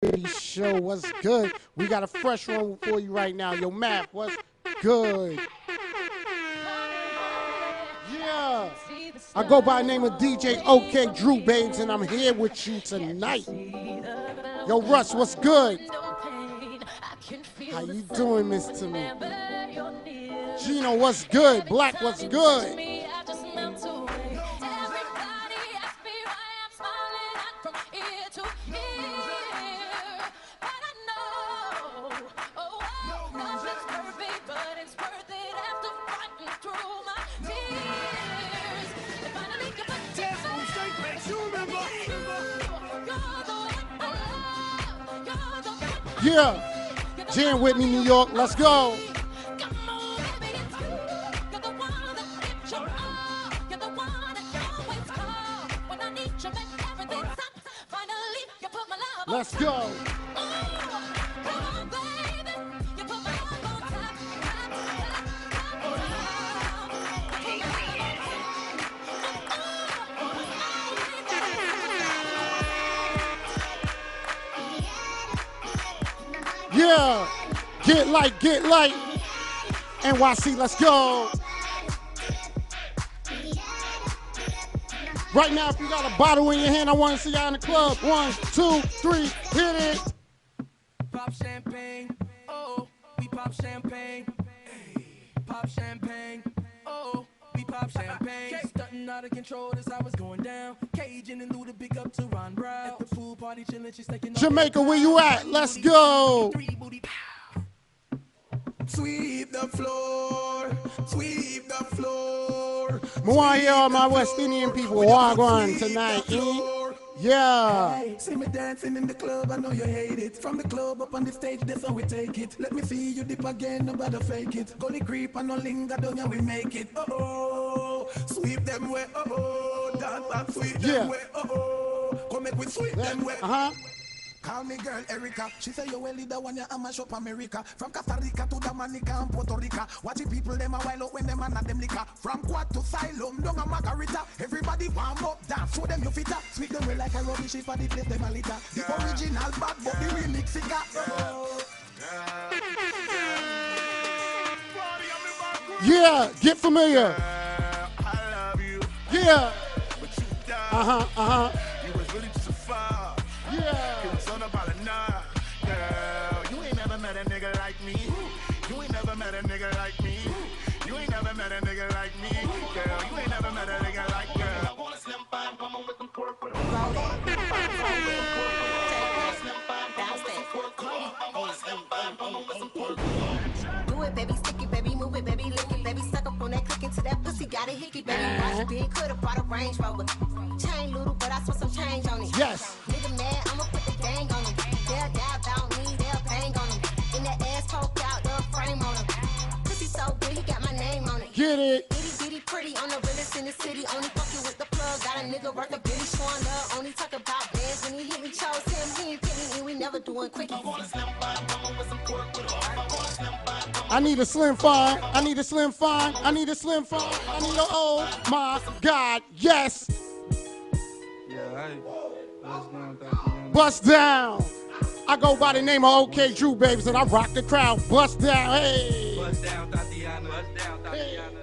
Griddy show. What's good? We got a fresh one for you right now. Yo, Matt, what's good? Yeah. I go by the name of DJ OK Drew Babes, and I'm here with you tonight. Yo, Russ, what's good? How you doing, Miss Timmy? Gino, what's good? Black, what's good? Yeah, jam with me, New York. Let's go. Let's go. Yeah, get light, get light. NYC, let's go. Right now, if you got a bottle in your hand, I want to see y'all in the club. 1, 2, 3, hit it. Pop champagne, oh, we pop champagne. Pop champagne, oh, we pop champagne. Stunting out of control, that's how it's going down. Cajun and Luda, big up to Ron Brown. At the pool party, chilling, she's taking Jamaica, where you at? Let's go. Sweep the floor, sweep the floor. I want to hear all my West Indian people wagwan tonight, Yeah. Hey, see me dancing in the club, I know you hate it. From the club up on the stage, that's how we take it. Let me see you dip again, nobody fake it. Gully creep and no linger, don't you, we make it. Oh, sweep them way, oh, dance and sweep them way, oh, come make we sweep them way. Call me girl Erica. She say you well leader when you amash up America. From Costa Rica to Dominica and Puerto Rica. Watch the people them a while out when them and them liquor. From Quad to Silom, down a Margarita. Everybody warm up, dance, show them your fitter. Sweep them way like a rubbish if I the place them a litter. The original bad but the remix cigar. Yeah, get familiar. I love you. Yeah. But you died. You was really just a fire. Yeah. You was on about a nine. Girl, you ain't never met a nigga like me. You ain't never met a nigga like me. You ain't never met a nigga like me. Girl, you ain't never met a nigga like girl. I want a slim fine, come on with some pork with a do it, baby, stick it, baby, move it, baby, lick it, baby, suck up on that click into that pussy, got it hickey, baby, watch it, big, could've brought a Range Rover. Chain little, but I saw some change on it. Yes. Nigga mad, I'ma put the gang on him. They'll die about me, they'll bang on him. In that ass poke out, the frame on him. Pussy so good, he got my name on it. Get it. Itty bitty pretty on the realest in the city. Only fucking with the plug, got a nigga worth a bitty showing love. Only talk about bands when he hit me, chose him. He ain't pick me, and we never doing quickie. I need a slim fine. I need a slim fine. I need a slim fine. I need a oh my God, yes. Bust down. I go by the name of OK Drew Babes and I rock the crowd. Bust down, hey. Bust down, Tatiana. Bust down, Tatiana.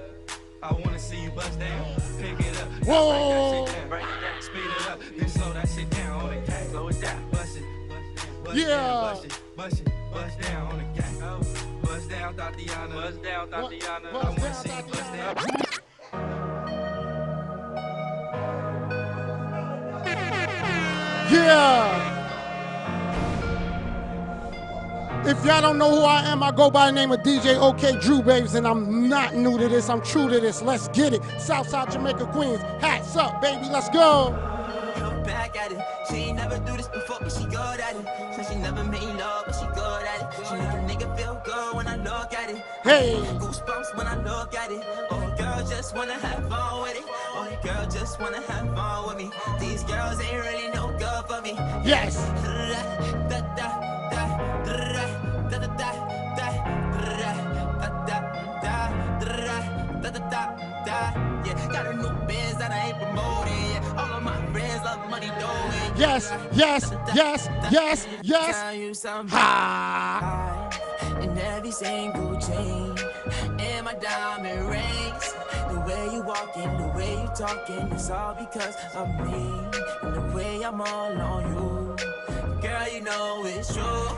I wanna see you bust down. Pick it up. Whoa. Break it down. Speed it up. Then slow that shit down on the gang. Slow it down. Bust it. Bust Yeah. down. Bust it. Bust it. Bust down on the gang. Bust down, Tatiana. Bust down, Tatiana. I wanna see you bust down. Yeah. If y'all don't know who I am, I go by the name of DJ OK Drew Babes, and I'm not new to this, I'm true to this. Let's get it. Southside Jamaica, Queens. Hats up, baby, let's go. Come back at it. She ain't never do this before, but she good at it. So she never made love, but she good at it. She make a nigga feel good when I look at it. Hey. Goosebumps when I look at it. Oh, girl just wanna have fun with it. Oh, girl just wanna have fun with me. These girls ain't really no good for me. Yes. Yeah, got a new biz that I ain't promoting. All of my friends love money doing. Yes, yes, yes, Yes, yes. Tell you something. Ha. In every single chain, and my diamond rings. The way you walking, the way you talking, it's all because of me. And the way I'm all on you, girl, you know it's true.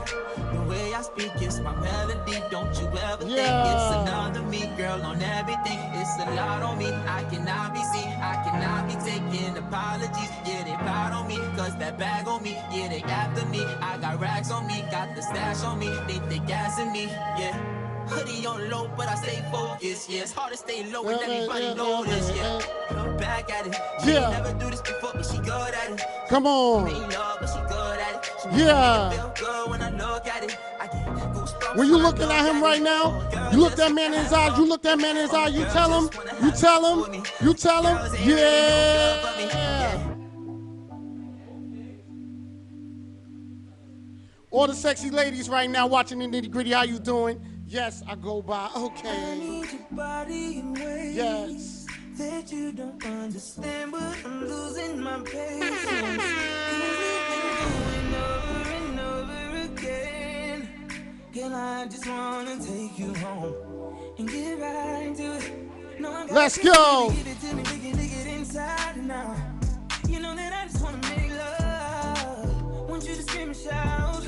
The way I speak is my melody. Don't you ever think it's another me, girl, on everything. It's a lot on me. I cannot be seen. I cannot be taking apologies. Yeah, they proud on me, cause that bag on me. Yeah, they after me. I got racks on me, got the stash on me. They gassing me, yeah. Hoodie on low, but I stay focused. Yeah, it's hard to stay low when everybody know this. Yeah, look back at it. She ain't never do this before, but she good at it. Come on. Love, but she good at it. She Yeah. feel good when I look at it. I get goosebumps when you when I looking look at him it. right now, you look that man in his eyes, you look that man in his eyes, you tell him, you tell him, you tell him, yeah. All the sexy ladies right now watching the Nitty Gritty, how you doing? Yes, I go by, okay. Yes. That you don't understand, but I'm losing my patience. Going over and over again. Girl, I just wanna take you home and get right to it. No, let's go. Give it to me, dig it inside now. You know that I just wanna make love. Want you to scream and shout.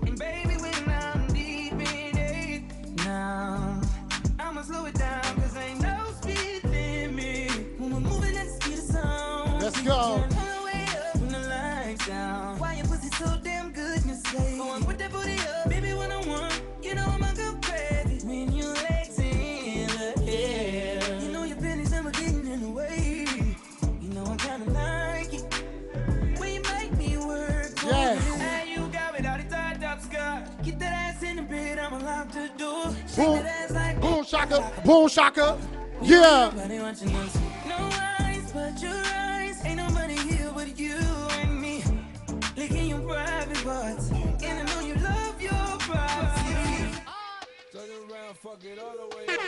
And baby, when I'm deep in it, now I'ma slow it down, cause ain't no speed limit. When we're moving at the speed of sound, let's go. Turn all the way up when the lights down. Why your pussy so damn good, you say? Oh, I put that booty up, baby, when I want. You know I'm a good credit when you legs in the air. You know your pennies never getting in the way. You know I kinda like it when you make me work. Yes. Hey, you got me all the tied up skirt. Get that ass in the bed, I'm allowed to do. Boom, boom shaka, boom shaka. Yeah. Nobody watching us. No eyes but your eyes. Ain't nobody here but you and me. Licking your private parts. And I know you love your privacy. Turn around, fuck it all the way up.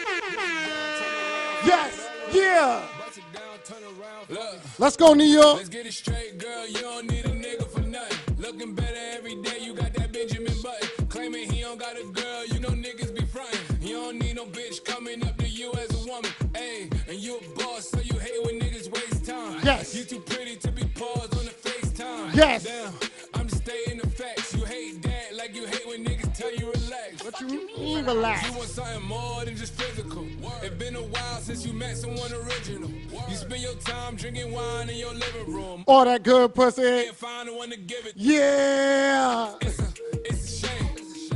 Yes, yeah. Bust it down, turn around. Look. Let's go, New York. Let's get it straight, girl. You don't need a nigga for nothing. Looking better every day. You got that Benjamin Button. Claiming he don't got a girl. You know niggas be frontin'. You don't need no bitch coming up to you as a woman. Ayy, and you a boss, so you hate when niggas waste time. Yes. You too pretty to be paused on the FaceTime. Yes. Damn, I'm just stating the facts. You hate that like you hate when niggas tell you relax. What you mean relax? You want something more than just physical. It's been a while since you met someone original. You spend your time drinking wine in your living room. All that good pussy. Can't find the one to give it. Yeah. It's a shame.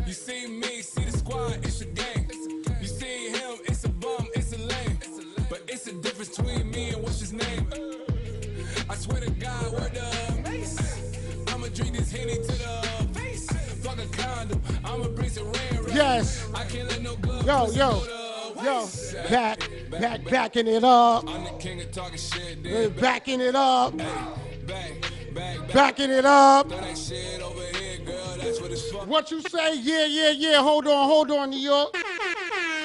You see me, see the squad, it's a gang. You see him, it's a bum, it's a lame. But it's a difference between me and what's his name. I swear to God, word up. I'ma drink this Henny to the face. Fuck a condom, I'ma bring some rain. Yes. I can't let no good Yo, backing it up. I'm the king of talking shit, Backing it up. back. Backing it up. Throw that shit over here, girl, that's what it's for. What you say? Yeah. Hold on, New York.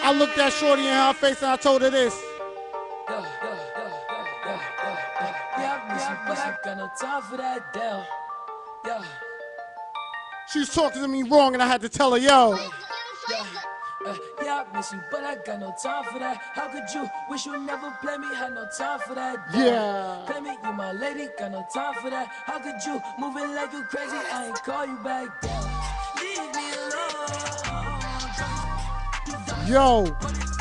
I looked at Shorty in her face and I told her this. Yeah, but I got no time for that, damn. Yeah. She was talking to me wrong and I had to tell her, yo. Yeah, I miss you, but I got no time for that. How could you wish you never play me? Had no time for that. Yeah. Play me, you my lady, got no time for that. How could you move it like you crazy? I ain't call you back down. Leave me alone. Yo,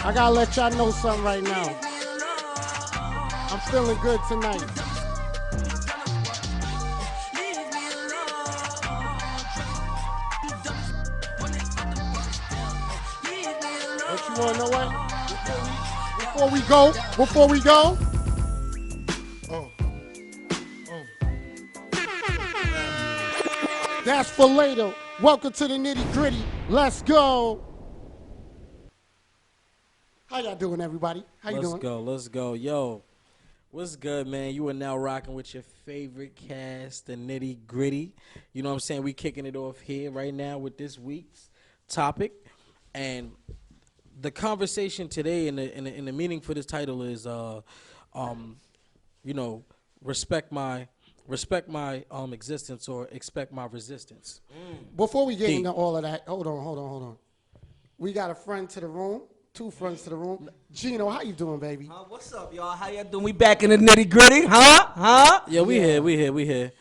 I gotta let y'all know something right now. I'm feeling good tonight. But you wanna know what? Before we go. That's for later. Welcome to the Nitty Gritty. Let's go. How y'all doing, everybody? How you doing? Let's go. Yo, what's good, man? You are now rocking with your favorite cast, the Nitty Gritty. You know what I'm saying? We kicking it off here right now with this week's topic. And the conversation today and the meaning for this title is, respect my respect my existence or expect my resistance. Before we get Deep. into all of that, hold on. We got a friend to the room, two friends to the room. Gino, how you doing, baby? What's up, y'all? How y'all doing? We back in the nitty gritty, huh? Yeah, we Yeah. here.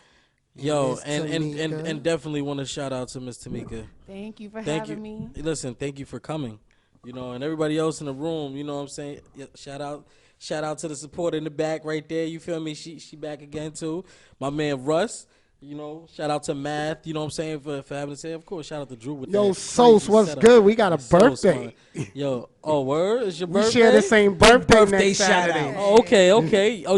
Yo, Miss and Tamika. definitely want to shout out to Miss Tamika. Thank you for Thank having you. me. Listen, thank you for coming. You know, and everybody else in the room, you know what I'm saying? Yeah, shout out to the supporter in the back right there. You feel me? She back again too. My man Russ. You know, shout out to Math, you know what I'm saying, for having to say. Of course, shout out to Drew with Yo, that Sos, crazy what's setup. good? We got a Sos, birthday. Yo, oh, word? It's your We birthday? share the same birthday birthday next shout Saturday. out. Oh, okay. Oh,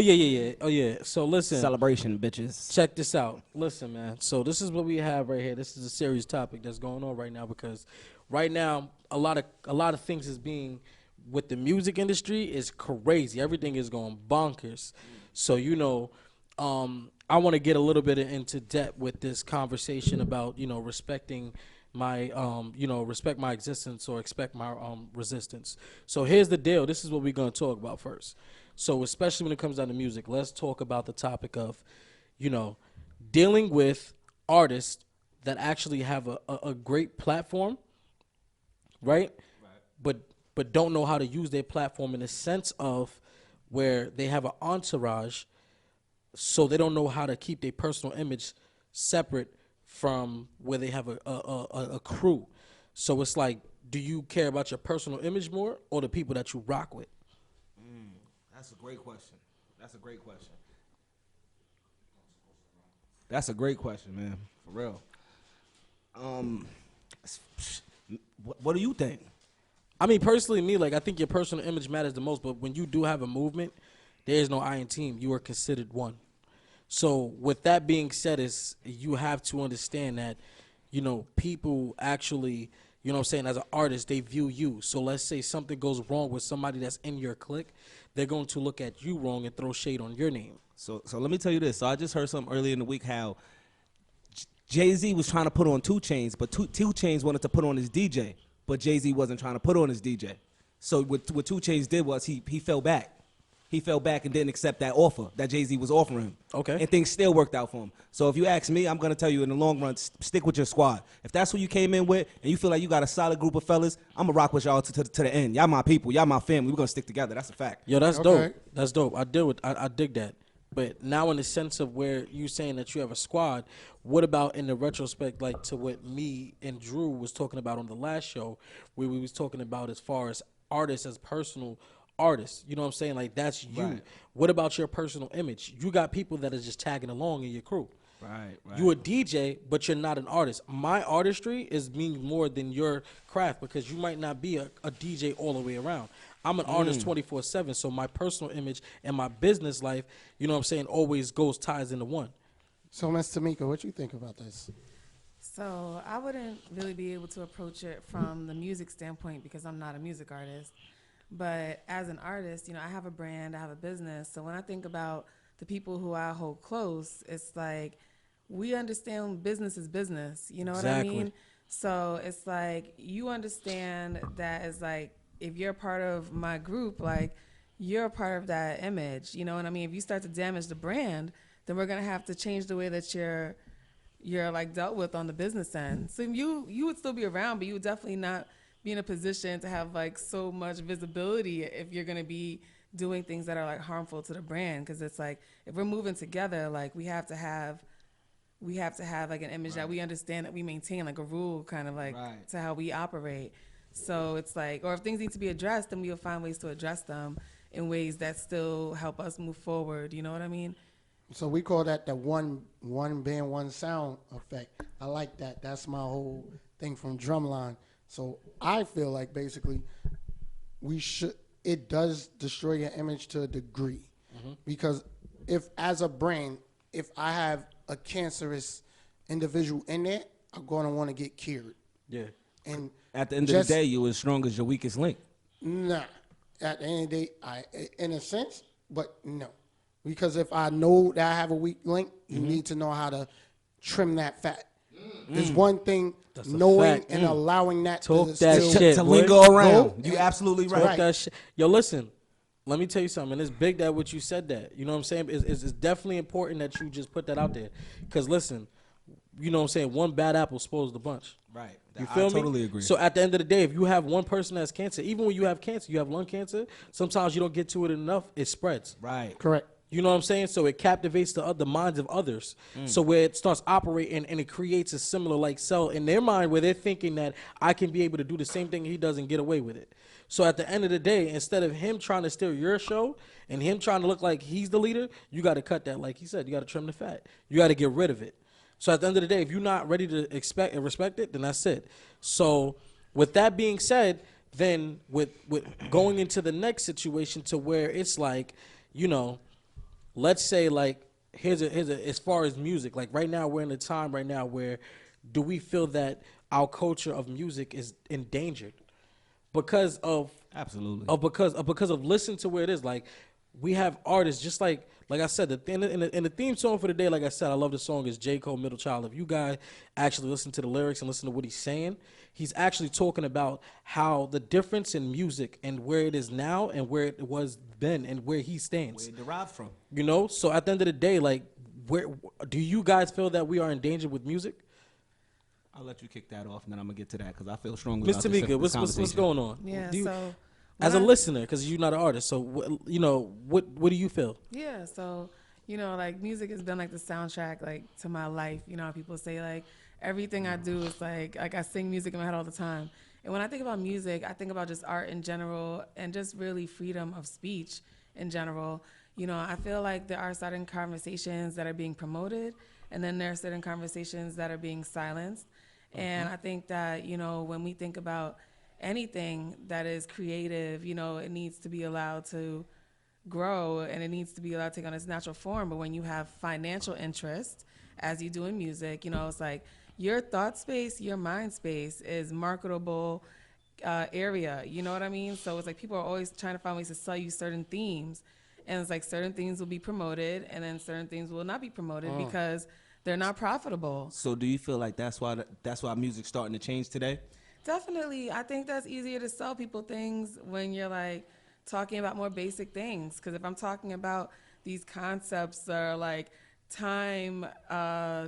yeah. So, listen. Celebration, bitches. Check this out. Listen, man. So this is what we have right here. This is a serious topic that's going on right now because right now a lot of things is being with the music industry is crazy. Everything is going bonkers. So you know, I want to get a little bit into depth with this conversation about respecting my respect my existence or expect my resistance. So here's the deal. This is what we're going to talk about first. So especially when it comes down to music, let's talk about the topic of dealing with artists that actually have a great platform, right? But don't know how to use their platform in the sense of where they have an entourage, so they don't know how to keep their personal image separate from where they have a crew. So it's like, do you care about your personal image more or the people that you rock with? That's a great question. That's a great question, man. For real. What do you think? I mean, personally, me, like, I think your personal image matters the most, but when you do have a movement, there is no I in team. You are considered one. So with that being said, is you have to understand that, people actually, what I'm saying, as an artist, they view you. So let's say something goes wrong with somebody that's in your clique, they're going to look at you wrong and throw shade on your name. So let me tell you this. So I just heard something earlier in the week how Jay-Z was trying to put on 2 Chainz, but 2 Chainz wanted to put on his DJ, but Jay-Z wasn't trying to put on his DJ. So what 2 Chainz did was he fell back. He fell back and didn't accept that offer that Jay-Z was offering him. Okay. And things still worked out for him. So if you ask me, I'm going to tell you in the long run, stick with your squad. If that's who you came in with and you feel like you got a solid group of fellas, I'm going to rock with y'all to the end. Y'all my people. Y'all my family. We're going to stick together. That's a fact. Yo, that's Okay. dope. That's dope. I dig that. But now in the sense of where you saying that you have a squad, what about in the retrospect, like to what me and Drew was talking about on the last show, where we was talking about as far as artists as personal artists, you know what I'm saying? Like, that's you. Right. What about your personal image? You got people that are just tagging along in your crew. Right. You a DJ, but you're not an artist. My artistry is means more than your craft because you might not be a DJ all the way around. I'm an artist 24/7, so my personal image and my business life, you know what I'm saying, always ties into one. So, Miss Tamika, what you think about this? So I wouldn't really be able to approach it from the music standpoint because I'm not a music artist. But as an artist, I have a brand, I have a business. So when I think about the people who I hold close, it's like we understand business is business. You know what I Exactly. mean? So it's like you understand that it's like if you're part of my group, like you're a part of that image. You know what I mean? If you start to damage the brand, then we're gonna have to change the way that you're like dealt with on the business end. So you would still be around, but you would definitely not be in a position to have like so much visibility if you're gonna be doing things that are like harmful to the brand. Because it's like if we're moving together, like we have to have like an image that we understand that we maintain, like a rule kind of like to how we operate. So it's like, or if things need to be addressed, then we'll find ways to address them in ways that still help us move forward. You know what I mean? So we call that the one band, one sound effect. I like that. That's my whole thing from Drumline. So I feel like basically it does destroy your image to a degree. Because if as a brand, if I have a cancerous individual in there, I'm going to want to get cured. Yeah. And At the end of the day, you're as strong as your weakest link. Nah. At the end of the day, in a sense, but no. Because if I know that I have a weak link, you need to know how to trim that fat. There's one thing knowing and allowing that Talk to that still shit. To boy. linger around. Go. You absolutely Talk right. that shit. Yo, listen. let me tell you something. And it's big that what you said that. You know what I'm saying? It's definitely important that you just put that out there. Because listen, you know what I'm saying? One bad apple spoils the bunch. Right. You feel me? I totally agree. So at the end of the day, if you have one person that's cancer, even when you have cancer, you have lung cancer, sometimes you don't get to it enough, it spreads. Right. Correct. You know what I'm saying? So it captivates the minds of others. So where it starts operating and it creates a similar like cell in their mind where they're thinking that I can be able to do the same thing he does and get away with it. So at the end of the day, instead of him trying to steal your show and him trying to look like he's the leader, you got to cut that. Like he said, you got to trim the fat. You got to get rid of it. So at the end of the day, if you're not ready to expect and respect it, then that's it. So with that being said, then with going into the next situation to where it's like, you know, let's say like here's a as far as music, like right now we're in a time right now where do we feel that our culture of music is endangered because of Absolutely. because of listen to where it is. Like we have artists just like I said, in the theme song for the day, like I said, I love the song is J. Cole Middle Child. If you guys actually listen to the lyrics and listen to what he's saying, he's actually talking about how the difference in music and where it is now and where it was then and where he stands. Where it derived from. You know? So at the end of the day, like, where do you guys feel that we are in danger with music? I'll let you kick that off, and then I'm going to get to that because I feel strongly Miss about this Tamika, what's conversation. going on? Yeah, Do you- so as a when I- listener, because you're not an artist, so what do you feel? Yeah, so like music has been like the soundtrack like to my life. You know, how people say like everything I do is like I sing music in my head all the time. And when I think about music, I think about just art in general and just really freedom of speech in general. You know, I feel like there are certain conversations that are being promoted, and then there are certain conversations that are being silenced. And I think that, you know, when we think about anything that is creative, you know, it needs to be allowed to grow and it needs to be allowed to take on its natural form. But when you have financial interest, as you do in music, you know, it's like your thought space, your mind space is marketable area. You know what I mean? So it's like people are always trying to find ways to sell you certain themes. And it's like certain things will be promoted and then certain things will not be promoted because they're not profitable. So do you feel like that's why music's starting to change today? Definitely. I think that's easier to sell people things when you're like talking about more basic things. Because if I'm talking about these concepts that are like time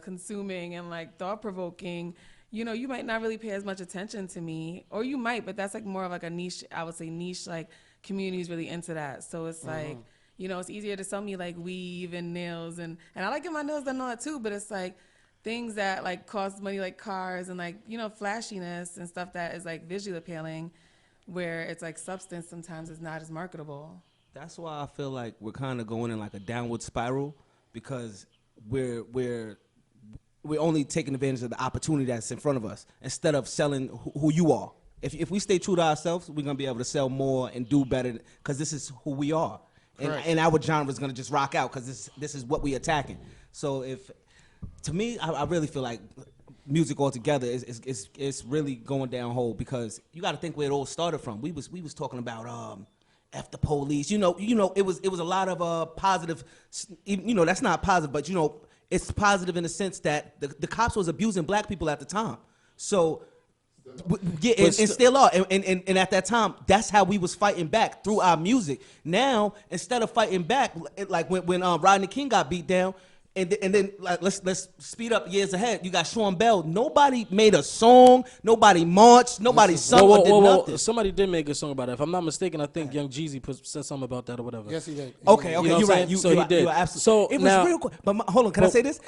consuming and like thought provoking, you know, you might not really pay as much attention to me, or you might, but that's like more of like a niche, I would say niche, like community's really into that. So it's like, you know, it's easier to sell me like weave and nails and I like get my nails done and all that too, but it's like things that like cost money, like cars and like, you know, flashiness and stuff that is like visually appealing, where it's like substance sometimes is not as marketable. That's why I feel like we're kind of going in like a downward spiral because we're only taking advantage of the opportunity that's in front of us instead of selling who you are. If we stay true to ourselves, we're going to be able to sell more and do better because this is who we are. And our genre is going to just rock out because this is what we attacking. So to me, I really feel like music altogether is really going down hole because you got to think where it all started from. We was talking about F the police. You know, it was a lot of positive. You know, that's not positive, but you know, it's positive in the sense that the cops was abusing black people at the time. So. Yeah, and still are, and at that time, that's how we was fighting back through our music. Now, instead of fighting back, like when Rodney King got beat down, and then like let's speed up years ahead. You got Sean Bell. Nobody made a song. Nobody marched. Nobody sung or did nothing. Somebody did make a song about that. If I'm not mistaken, I think Young Jeezy said something about that or whatever. Yes, he did. Okay, You know you're what I'm right. saying? So he did. You are absolutely. So it was now- real quick. But hold on, can I say this?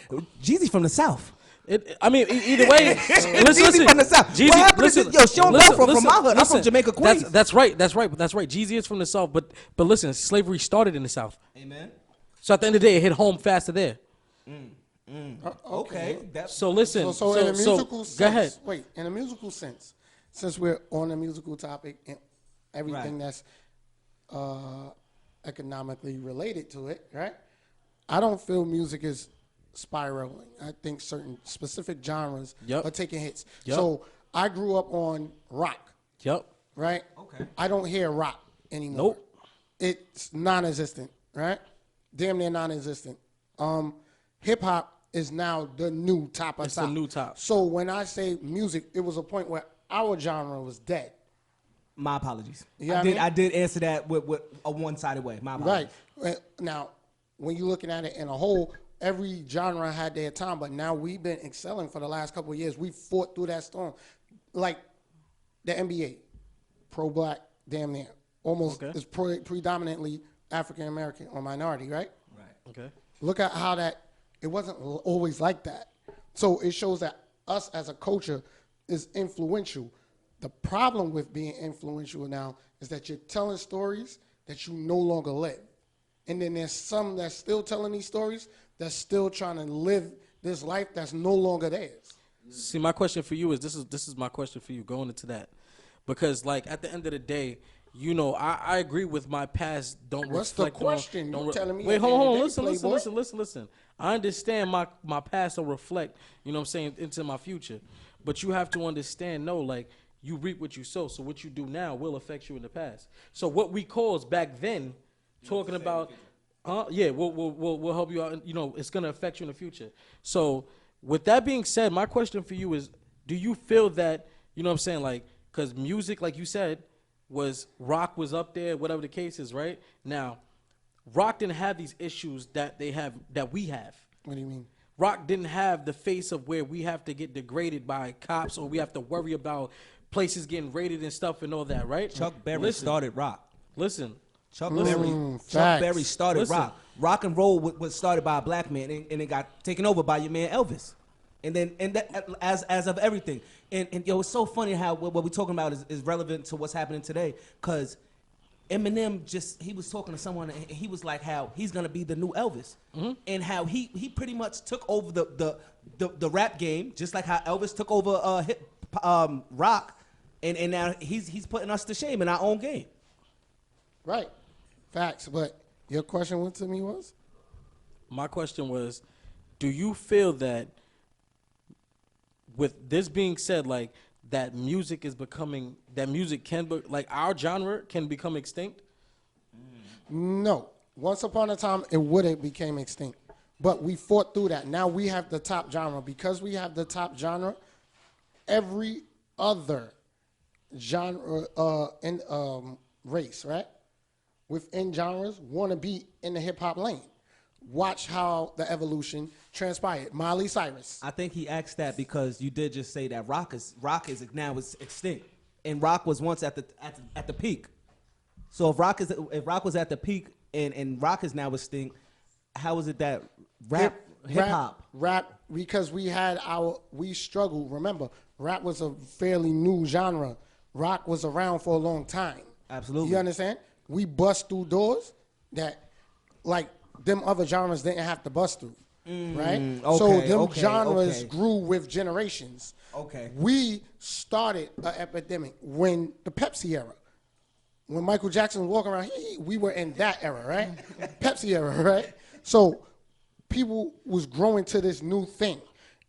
Jeezy from the South. I mean, either way, Jeezy from the South. Jeezy, What happened to yo, Sean Bell from my hood. I'm from Jamaica, Queens. That's right. Jeezy is from the South, but listen, slavery started in the South. Amen. So at the end of the day, it hit home faster there. Okay. So listen. So in a musical sense, go ahead. Wait, in a musical sense, since we're on a musical topic and everything that's economically related to it, right? I don't feel music is spiraling. I think certain specific genres are taking hits. Yep. So I grew up on rock, Yep. right? Okay. I don't hear rock anymore. Nope. It's non-existent, right? Damn near non-existent. Hip hop is now the new top of It's top. the new top. So when I say music, it was a point where our genre was dead. My apologies. You know what I mean? I did answer that with a one-sided way. My apologies. Right. Now, when you're looking at it in a whole, every genre had their time, but now we've been excelling for the last couple of years. We fought through that storm. Like the NBA, pro-black, damn near. Almost is predominantly African-American or minority, right? Right. Okay. Look at how it wasn't always like that. So it shows that us as a culture is influential. The problem with being influential now is that you're telling stories that you no longer live. And then there's some that's still telling these stories that's still trying to live this life that's no longer theirs. See, my question for you is this is my question for you going into that. Because like at the end of the day, you know, I agree with my past. What's the question? You telling me? Wait, hold on. Listen. I understand my past will reflect, you know what I'm saying, into my future. But you have to understand, no, like, you reap what you sow. So what you do now will affect you in the past. So what we caused back then, talking about, we'll help you out. You know, it's going to affect you in the future. So with that being said, my question for you is, do you feel that, you know what I'm saying, like, because music, like you said, rock was up there, whatever the case is, right? Now, rock didn't have these issues that we have. What do you mean? Rock didn't have the face of where we have to get degraded by cops or we have to worry about places getting raided and stuff and all that, right? Chuck Berry started rock. Chuck facts. Berry started rock. Rock and roll was started by a black man, and it got taken over by your man Elvis. And then, as of everything, and yo, it's so funny how what we're talking about is relevant to what's happening today. Cause Eminem he was talking to someone, and he was like how he's gonna be the new Elvis, and how he pretty much took over the rap game, just like how Elvis took over rock, and now he's putting us to shame in our own game. Right, facts. But your question to me was? My question was, do you feel that? With this being said, like that music can be, like our genre can become extinct? No. Once upon a time, it would have became extinct. But we fought through that. Now we have the top genre. Because we have the top genre, every other genre race, right, within genres want to be in the hip-hop lane. Watch how the evolution transpired. Miley Cyrus. I think he asked that because you did just say that rock is now extinct, and rock was once at the peak. So if rock was at the peak and rock is now extinct, how is it that hip hop because we struggled. Remember, rap was a fairly new genre. Rock was around for a long time. Absolutely. You understand? We bust through doors that like them other genres didn't have to bust through, right? So them genres grew with generations. Okay. We started an epidemic when the Pepsi era. When Michael Jackson was walking around, we were in that era, right? Pepsi era, right? So people was growing to this new thing,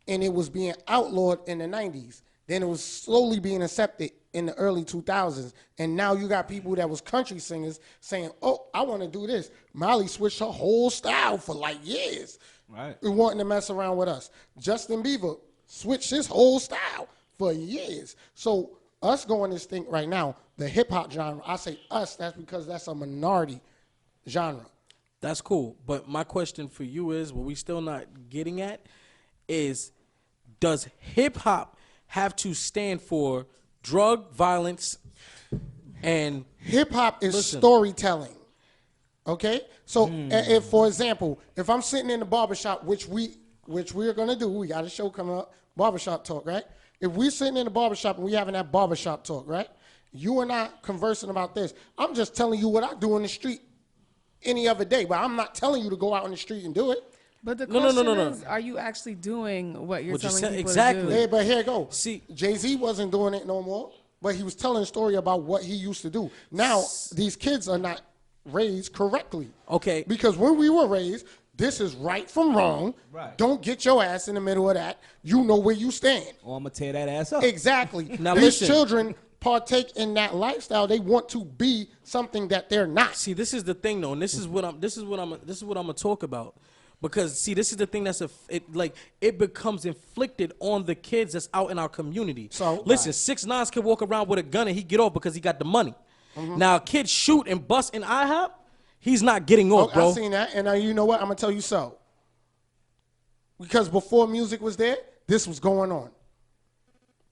and it was being outlawed in the 90s. Then it was slowly being accepted in the early 2000s. And now you got people that was country singers saying, oh, I want to do this. Miley switched her whole style for like years. Right. And wanting to mess around with us. Justin Bieber switched his whole style for years. So us going this thing right now, the hip-hop genre, I say us, that's because that's a minority genre. That's cool. But my question for you is, what we still not getting at is, does hip-hop have to stand for drug violence and hip-hop is storytelling, okay? So if, for example, if I'm sitting in the barbershop, which we're going to do, we got a show coming up, barbershop talk, right? If we're sitting in the barbershop and we having that barbershop talk, right? You and I conversing about this. I'm just telling you what I do in the street any other day, but I'm not telling you to go out on the street and do it. But the question is, are you actually doing what you're telling people exactly. to do? Yeah, but here it go. See, Jay-Z wasn't doing it no more, but he was telling a story about what he used to do. Now, these kids are not raised correctly. Okay. Because when we were raised, this is right from wrong. Right. Don't get your ass in the middle of that. You know where you stand. Or I'm going to tear that ass up. Exactly. Now these listen. children partake in that lifestyle. They want to be something that they're not. See, this is the thing though, and this is what I'm gonna talk about. Because see, this is the thing that's it becomes inflicted on the kids that's out in our community. So listen, 6ix9ine could walk around with a gun and he get off because he got the money. Now, a kid shoot and bust in IHOP, he's not getting off, bro. I seen that, and you know what? I'm gonna tell you so. Because before music was there, this was going on.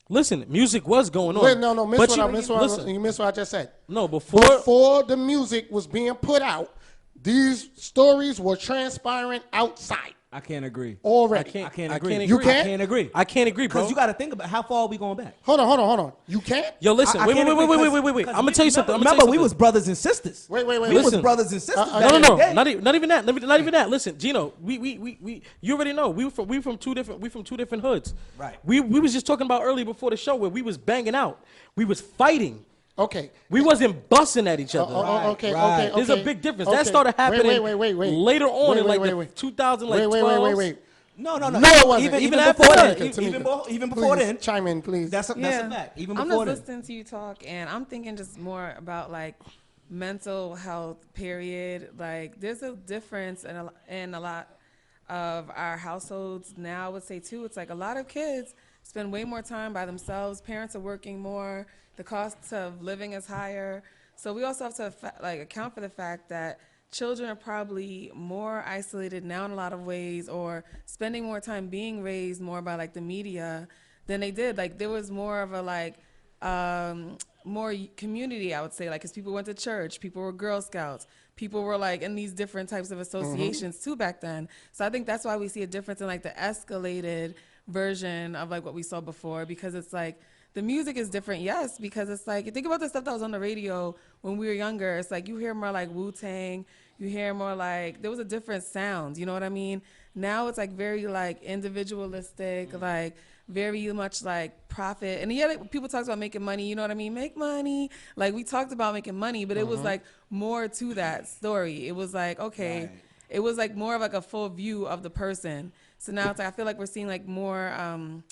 Listen, music was going on. No, you missed what I just said. No, before the music was being put out, these stories were transpiring outside. I can't agree. Already. I can't agree. You can't? I can't agree. I can't agree, bro. Because you got to think about how far are we going back? Hold on. You can't? Yo, listen. Wait. I'm gonna tell you something. Remember, we was brothers and sisters. Wait. We Listen. was brothers and sisters. No. Not even that. Not even that. Listen, Gino. We. You already know. We from two different hoods. Right. We was just talking about earlier before the show where we was banging out. We was fighing. Okay. We wasn't busting at each other. Okay. There's a big difference. That started happening later on in the 2012. Wait. No. No, it wasn't. Even after before that, then. Even before then. Chime in, please. That's a fact. Even I'm before just then. listening to you talk, and I'm thinking just more about like mental health. Period. Like, there's a difference in a lot of our households now. I would say too. It's like a lot of kids spend way more time by themselves. Parents are working more. The cost of living is higher. So we also have to account for the fact that children are probably more isolated now in a lot of ways, or spending more time being raised more by like the media than they did. Like, there was more of a more community, I would say, like, because people went to church, people were Girl Scouts, people were like in these different types of associations too back then. So I think that's why we see a difference in like the escalated version of like what we saw before, because it's like the music is different, yes, because it's like, you think about the stuff that was on the radio when we were younger. It's like you hear more like Wu-Tang, you hear more like, there was a different sound, you know what I mean? Now it's like very like individualistic, like very much like profit. And yeah, like, people talk about making money, you know what I mean? Make money. Like, we talked about making money, but it was like more to that story. It was like, okay, it was like more of like a full view of the person. So now it's like, I feel like we're seeing like more,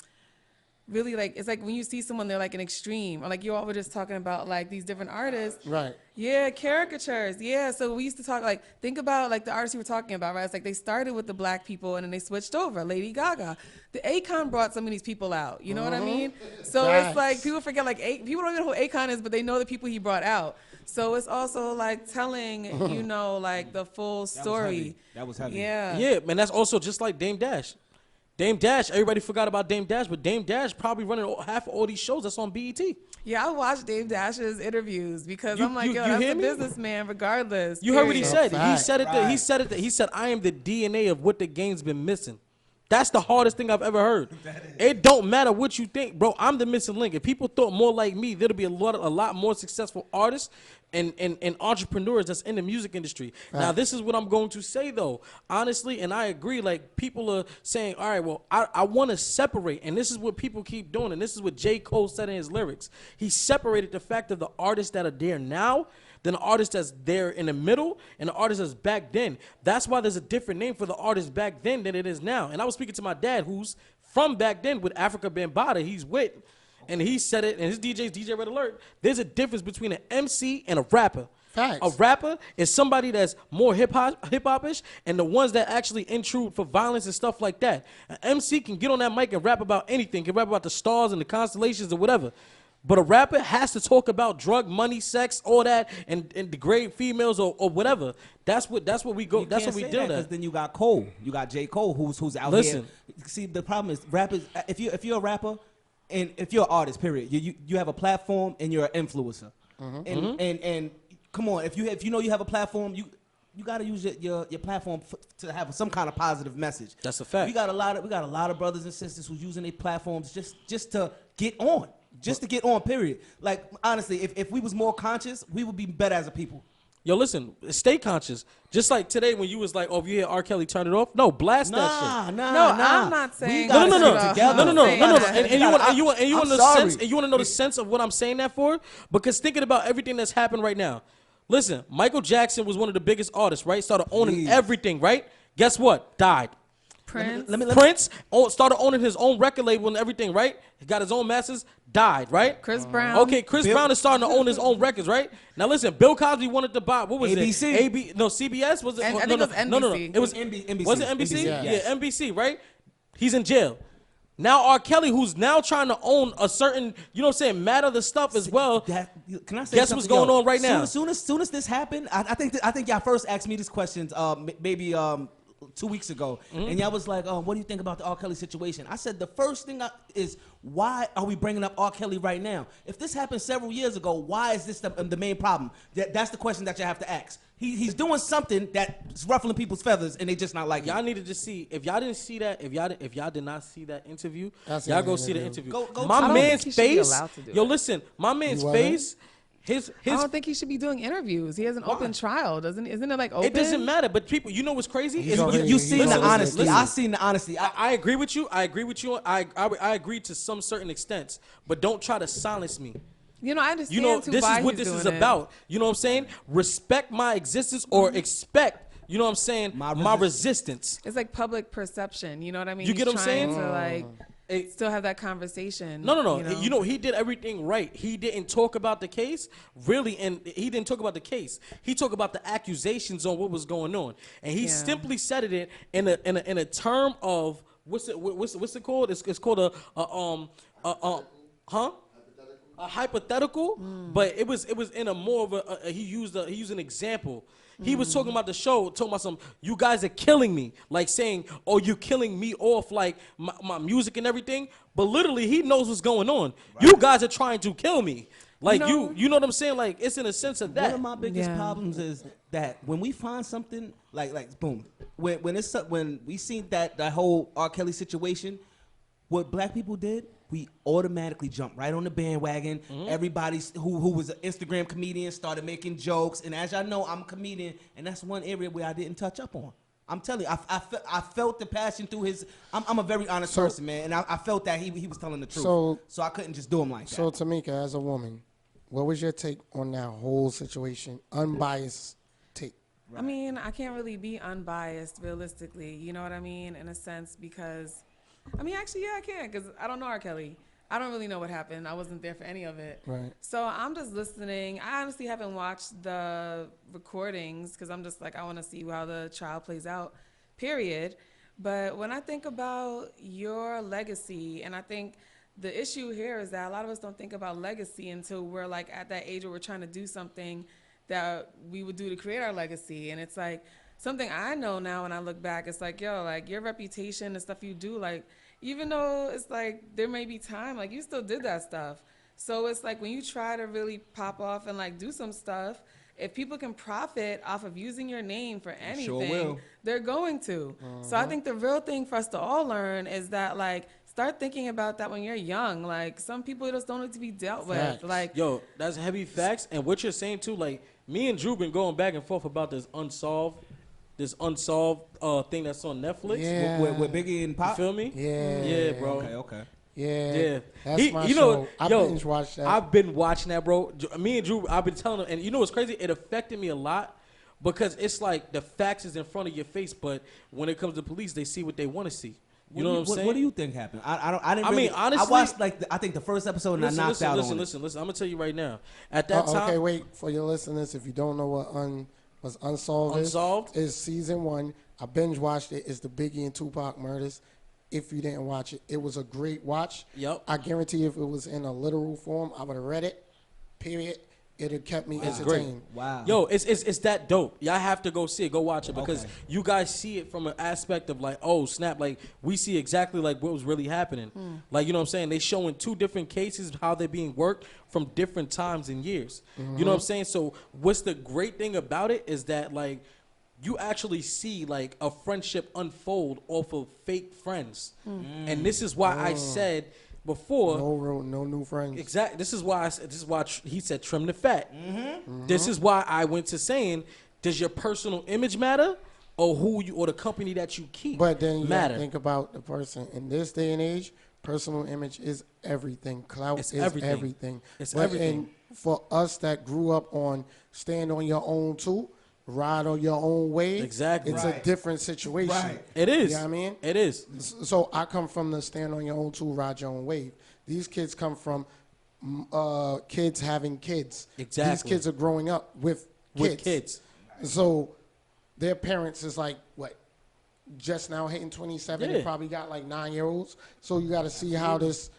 really, like, it's like when you see someone, they're like an extreme, or like you all were just talking about like these different artists. Right. Yeah, caricatures. Yeah, so we used to talk, like, think about like the artists you were talking about, right? It's like they started with the black people and then they switched over. Lady Gaga. The Akon brought some of these people out, you know what I mean? So it's like people forget, like, people don't even know who Akon is, but they know the people he brought out. So it's also like telling, you know, like the full story. That was heavy. Yeah. Yeah, man, that's also just like Dame Dash. Dame Dash, everybody forgot about Dame Dash, but Dame Dash probably running half of all these shows that's on BET. Yeah, I watched Dame Dash's interviews because I'm like, yo, that's a businessman regardless. You heard what he said. Fact. He said, I am the DNA of what the game's been missing. That's the hardest thing I've ever heard. It don't matter what you think, bro. I'm the missing link. If people thought more like me, there'll be a lot more successful artists and entrepreneurs that's in the music industry. Now, this is what I'm going to say, though. Honestly, and I agree, like, people are saying, all right, well, I want to separate. And this is what people keep doing. And this is what J. Cole said in his lyrics. He separated the fact of the artists that are there now than the artist that's there in the middle and the artist that's back then. That's why there's a different name for the artist back then than it is now. And I was speaking to my dad, who's from back then with Africa Bambaataa. He's with, and he said it, and his DJ's DJ Red Alert. There's a difference between an MC and a rapper. Facts. A rapper is somebody that's more hip-hop-ish, and the ones that actually intrude for violence and stuff like that. An MC can get on that mic and rap about anything, can rap about the stars and the constellations or whatever. But a rapper has to talk about drug, money, sex, all that, and degrade females or whatever. That's what we go. That's what we deal with. Because then you got Cole, you got J. Cole, who's out here. See, the problem is rappers. If you're a rapper, and if you're an artist, period, you have a platform and you're an influencer. And come on, if you know you have a platform, you got to use your platform to have some kind of positive message. That's a fact. We got a lot of brothers and sisters who's using their platforms just to get on. Just to get on, period. Like, honestly, if we was more conscious, we would be better as a people. Yo, listen, stay conscious. Just like today when you was like, oh, if you hear R. Kelly, turn it off. No, blast that shit. No, I'm not saying. No. And you want to know the sense of what I'm saying that for? Because thinking about everything that's happened right now. Listen, Michael Jackson was one of the biggest artists, right? Started owning everything, right? Guess what? Died. Prince. Prince started owning his own record label and everything, right? He got his own masters, died, right? Chris Brown. Okay, Chris Brown is starting to own his own records, right? Now listen, Bill Cosby wanted to buy, what was ABC. it? No, CBS? Was it? And I no, think it was no, NBC. It was NBC. Was it NBC? Yes. Yeah, NBC, right? He's in jail. Now R. Kelly, who's now trying to own a certain, you know what I'm saying, matter the stuff as well. Can I say Guess something? what's going on right now? Soon as this happened, I think y'all first asked me these questions maybe 2 weeks ago, and y'all was like, what do you think about the R. Kelly situation? I said the first thing is, why are we bringing up R. Kelly right now? If this happened several years ago, why is this the main problem? That's the question that you have to ask. He's doing something that's ruffling people's feathers, and they just not like y'all it. needed to see. If y'all didn't see that, if y'all did not see that interview, That's y'all an go see the interview. interview. Go My to it. man's I don't think he should be face. allowed to do Yo, it. listen, my man's wasn't? face. His I don't think he should be doing interviews. He has an open trial, doesn't? Isn't it like open? it doesn't matter. But people, you know what's crazy? He's Is already- You he's seen the already honesty. accused. I seen the honesty. I agree with you. I agree with you. I agree to some certain extents. But don't try to silence me. You know, I understand. You know, too this why is what he's this is doing it. about. You know what I'm saying? Respect my existence or expect, you know what I'm saying, my resistance. It's like public perception. You know what I mean? You get He's what I'm saying? trying to like Hey, still have that conversation. No. You know? He did everything right. He didn't talk about the case, really, and he didn't talk about the case. He talked about the accusations on what was going on, and he Yeah. simply said it in a term of what's it called? It's called a hypothetical, but it was in a more of a he used an example. He was talking about the show, talking about some, you guys are killing me, like saying, oh, you're killing me off, like my music and everything. But literally, he knows what's going on. Right. You guys are trying to kill me. Like, you know what I'm saying? Like, it's in a sense of that. One of my biggest problems is that when we find something like boom, when we seen that whole R. Kelly situation, what black people did, we automatically jumped right on the bandwagon. Everybody who was an Instagram comedian started making jokes, and as y'all know, I'm a comedian, and that's one area where I didn't touch up on. I'm telling you, I felt the passion through his. I'm a very honest person, man, and I felt that he was telling the truth. So I couldn't just do him like that. So Tamika, as a woman, what was your take on that whole situation? Unbiased take. Right. I mean, I can't really be unbiased realistically. You know what I mean? In a sense, because, I mean, actually, yeah, I can, because I don't know R. Kelly. I don't really know what happened. I wasn't there for any of it. Right. So I'm just listening. I honestly haven't watched the recordings because I'm just like, I want to see how the trial plays out, period. But when I think about your legacy, and I think the issue here is that a lot of us don't think about legacy until we're like at that age where we're trying to do something that we would do to create our legacy. And it's like something I know now when I look back, it's like, yo, like your reputation and stuff you do, like, even though it's like there may be time, like you still did that stuff. So it's like when you try to really pop off and like do some stuff, if people can profit off of using your name for anything, they're going to. So I think the real thing for us to all learn is that like start thinking about that when you're young. Like some people just don't need to be dealt with. Like, yo, that's heavy facts. And what you're saying too, like me and Drew been going back and forth about this unsolved thing that's on Netflix. Yeah. With Biggie and Pop. You feel me? Yeah. Bro. Okay. Yeah. That's my show. I binge watched that. I've been watching that, bro. Me and Drew, I've been telling him, and you know what's crazy? It affected me a lot because it's like the facts is in front of your face, but when it comes to police, they see what they want to see. You know what I'm saying? What do you think happened? I didn't. I mean, honestly, I watched I think the first episode and I knocked out on it. Listen. I'm gonna tell you right now. At that time, okay, wait for your listeners. If you don't know what Unsolved is season 1. I binge watched it. It's the Biggie and Tupac murders. If you didn't watch it, it was a great watch. Yep. I guarantee if it was in a literal form, I would have read it. Period. It had kept me entertained. Great. Wow. Yo, it's that dope. Y'all have to go see it. Go watch it because you guys see it from an aspect of like, oh snap, like we see exactly like what was really happening. Like, you know what I'm saying? They showing 2 different cases, how they're being worked from different times and years. You know what I'm saying? So what's the great thing about it is that like you actually see like a friendship unfold off of fake friends. And this is why I said before, no new friends. Exactly. This is why he said trim the fat. This is why I went to saying, does your personal image matter, or or the company that you keep? But then you matter? think about the person in this day and age. Personal image is everything. Clout is everything. It's but everything. And for us that grew up on stand on your own too, ride on your own wave. Exactly. It's a different situation. Right. It is. You know what I mean? It is. So I come from the stand on your own too, ride your own wave. These kids come from kids having kids. Exactly. These kids are growing up with kids. So their parents is like, what, just now hitting 27. Yeah. They probably got like 9-year-olds. So you got to see how this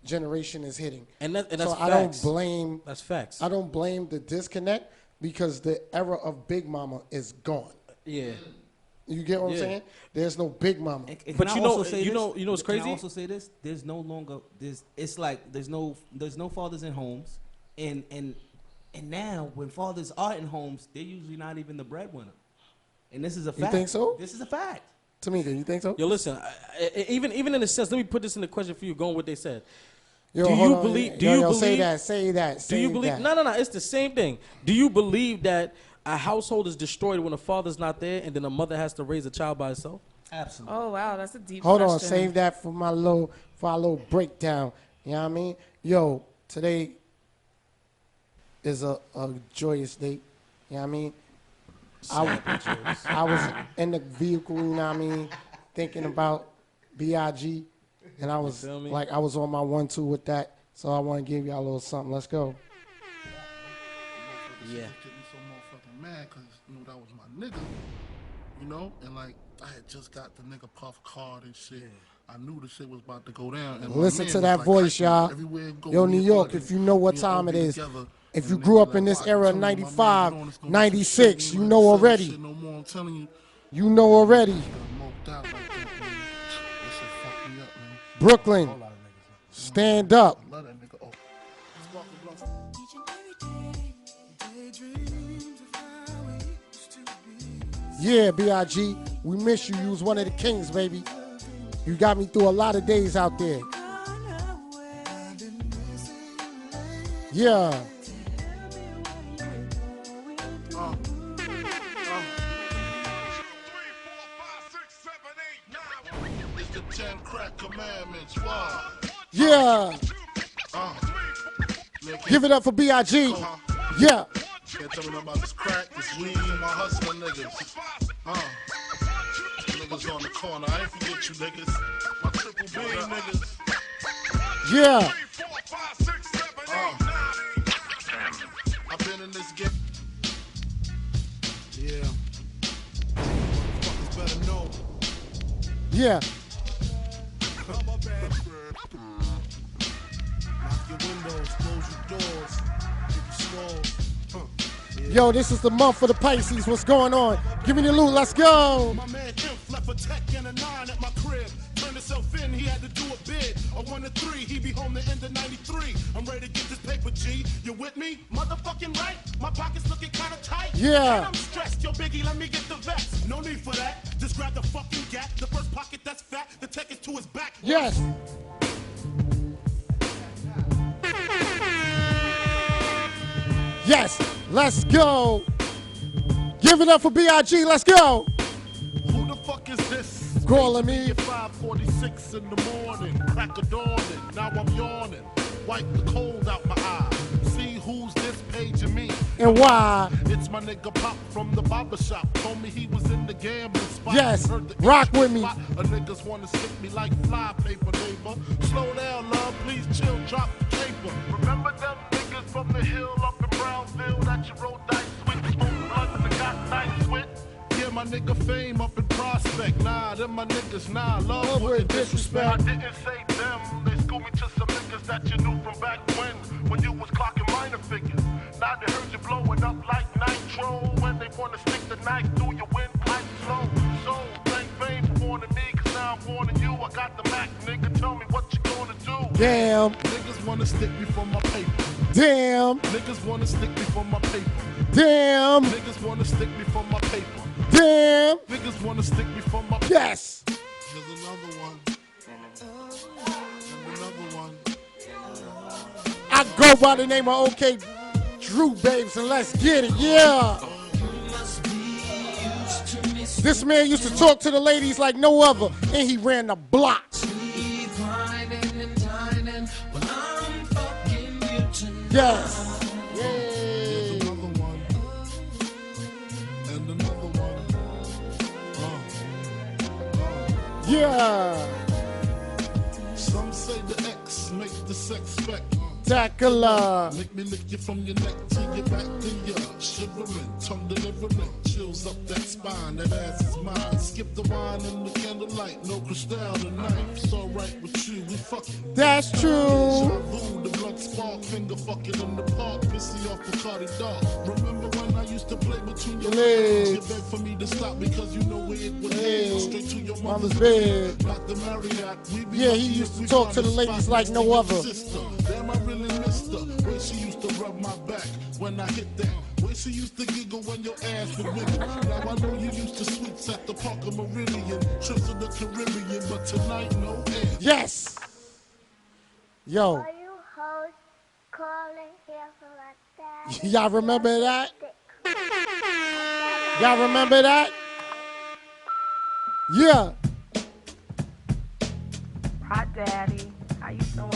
generation is hitting. And that's so facts. I don't blame. That's facts. I don't blame the disconnect because the era of Big Mama is gone. Yeah. You get what I'm saying? There's no Big Mama. And But can you I know, also say you this? know what's Can crazy? I also say this? There's no longer it's like there's no fathers in homes, and now when fathers are in homes, they're usually not even the breadwinner. And this is a fact. think so? This is a fact. Tamika, you think so? Yo, listen. Even in a sense, let me put this in the question for you. Going what they said. Yo, do hold you on. believe? Do Yo, you yo, believe? Say that. Do you believe? That. No. It's the same thing. Do you believe that a household is destroyed when a father's not there, and then a mother has to raise a child by herself? Absolutely. Oh wow, that's a deep Hold question. on, save that for our little breakdown. You know what I mean? Yo, today is a joyous day. You know what I mean? I was in the vehicle, you know what I mean, thinking about B.I.G. And I was like, I was on my 1-2 with that. So I want to give y'all a little something. Let's go. Yeah. Get me so motherfucking mad because, you know, that was my nigga. You know? And, like, I had just got the nigga Puff card and shit. I knew the shit was about to go down. And Listen to was, that like, voice, y'all. everywhere it go, Yo, we New all York, get- if you know what we time all it be is, together, if and you nigga grew up like, in this "Why, era, I'm telling you, my man, 95, you know, it's gonna be some 96, shit, you ain't know like already. shit no more, I'm telling you. You know already. Got moped out like that, man. That shit fucked me up, man. Brooklyn, stand up. I love that nigga. Oh. Yeah, B.I.G., we miss you. You was one of the kings, baby. You got me through a lot of days out there. Yeah. It's the 10 crack commandments. Why? Yeah. Give it up for B.I.G. Yeah. Can't tell me nothing about this crack, this weed, and my hustling niggas. Niggas on the corner. I ain't forget you niggas. My triple B niggas. Yeah. I've been in this game. Yeah. Motherfuckers better know. Yeah. Lock your windows, close your doors. If you small. Yo, this is the month for the Pisces. What's going on? Give me the loot. Let's go. My man Imp left a tech and a 9 at my crib. Turned himself in, he had to do a bid. A 1 to 3, he be home the end of 93. I'm ready to get this paper, G. You with me? Motherfucking right. My pockets looking kinda tight. Yeah. And I'm stressed. Yo, Biggie, let me get the vest. No need for that. Just grab the fucking gap. The first pocket that's fat. The tech is to his back. Yes. Yes. Let's go. Give it up for B.I.G. Let's go. Who the fuck is this? Calling me. At 5:46 in the morning. Crack of dawning. Now I'm yawning. Wipe the cold out my eye. See who's this paging me. And why? It's my nigga Pop from the barber shop. Told me he was in the gambling spot. Yes, Heard the rock issue with me. spot. A niggas wanna stick me like fly paper, neighbor. Slow down, love, please chill, drop the paper. Remember them niggas from the hill up in Brownsville that you rolled dice with, smoke blunts and got nice with? Yeah, my nigga Fame up in Prospect. Nah, them my niggas, nah, love with disrespect. I didn't say them, they schooled me to some niggas that you knew from back when you was clocking minor figures. Now they heard you blowing up like nitro. When they wanna stick the knife through your windpipe slow. So, thank Fame for warning me, cause now I'm warning you. I got the Mac, nigga, tell me what you gonna do. Damn. Niggas wanna stick me for my paper. Damn. Niggas wanna stick me for my paper. Damn. Niggas wanna stick me for my paper. Damn. Niggas wanna stick me for my paper. Yes. There's another one. There's another one. I go by the name of OK Drew, babes, and let's get it. Yeah. This man used to talk to the ladies like no other, and he ran the blocks. Yes. There's another one. Yeah. Some say the X makes the sex Spectacular. Make me lick you from your neck to your back, then you're shivering, tongue delivering, chills up that spine, that ass is mine. Skip the wine and the candlelight, no crystal tonight. It's alright with you, we fucking. That's true. The blood spark, finger fucking in the park, pissy off Bacardi Dark. Remember when I used to play between your legs? You begged for me to stop because you know where it would lead. Straight to your mother's bed. Not the Marriott. Yeah, he used to talk to the ladies like no other. Damn, I really missed her. Way she used to rub my back when I hit that. Way she used to giggle when your ass would wiggle. Now I know you used to sweets at the Parker Meridian, trips to the Caribbean, but tonight no air. Yes. Yo. Are you hoes calling here for like that? Y'all remember that? Y'all remember that? Yeah. Hot Daddy, how you doing?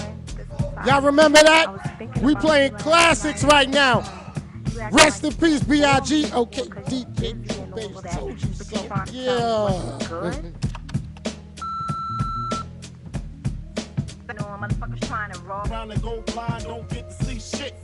Y'all remember that? We playing classics right now. Rest in peace, B.I.G. Okay, DJ Drew Bass told you so. Yeah. Motherfuckers trying to roll around and go blind, don't get to see shit.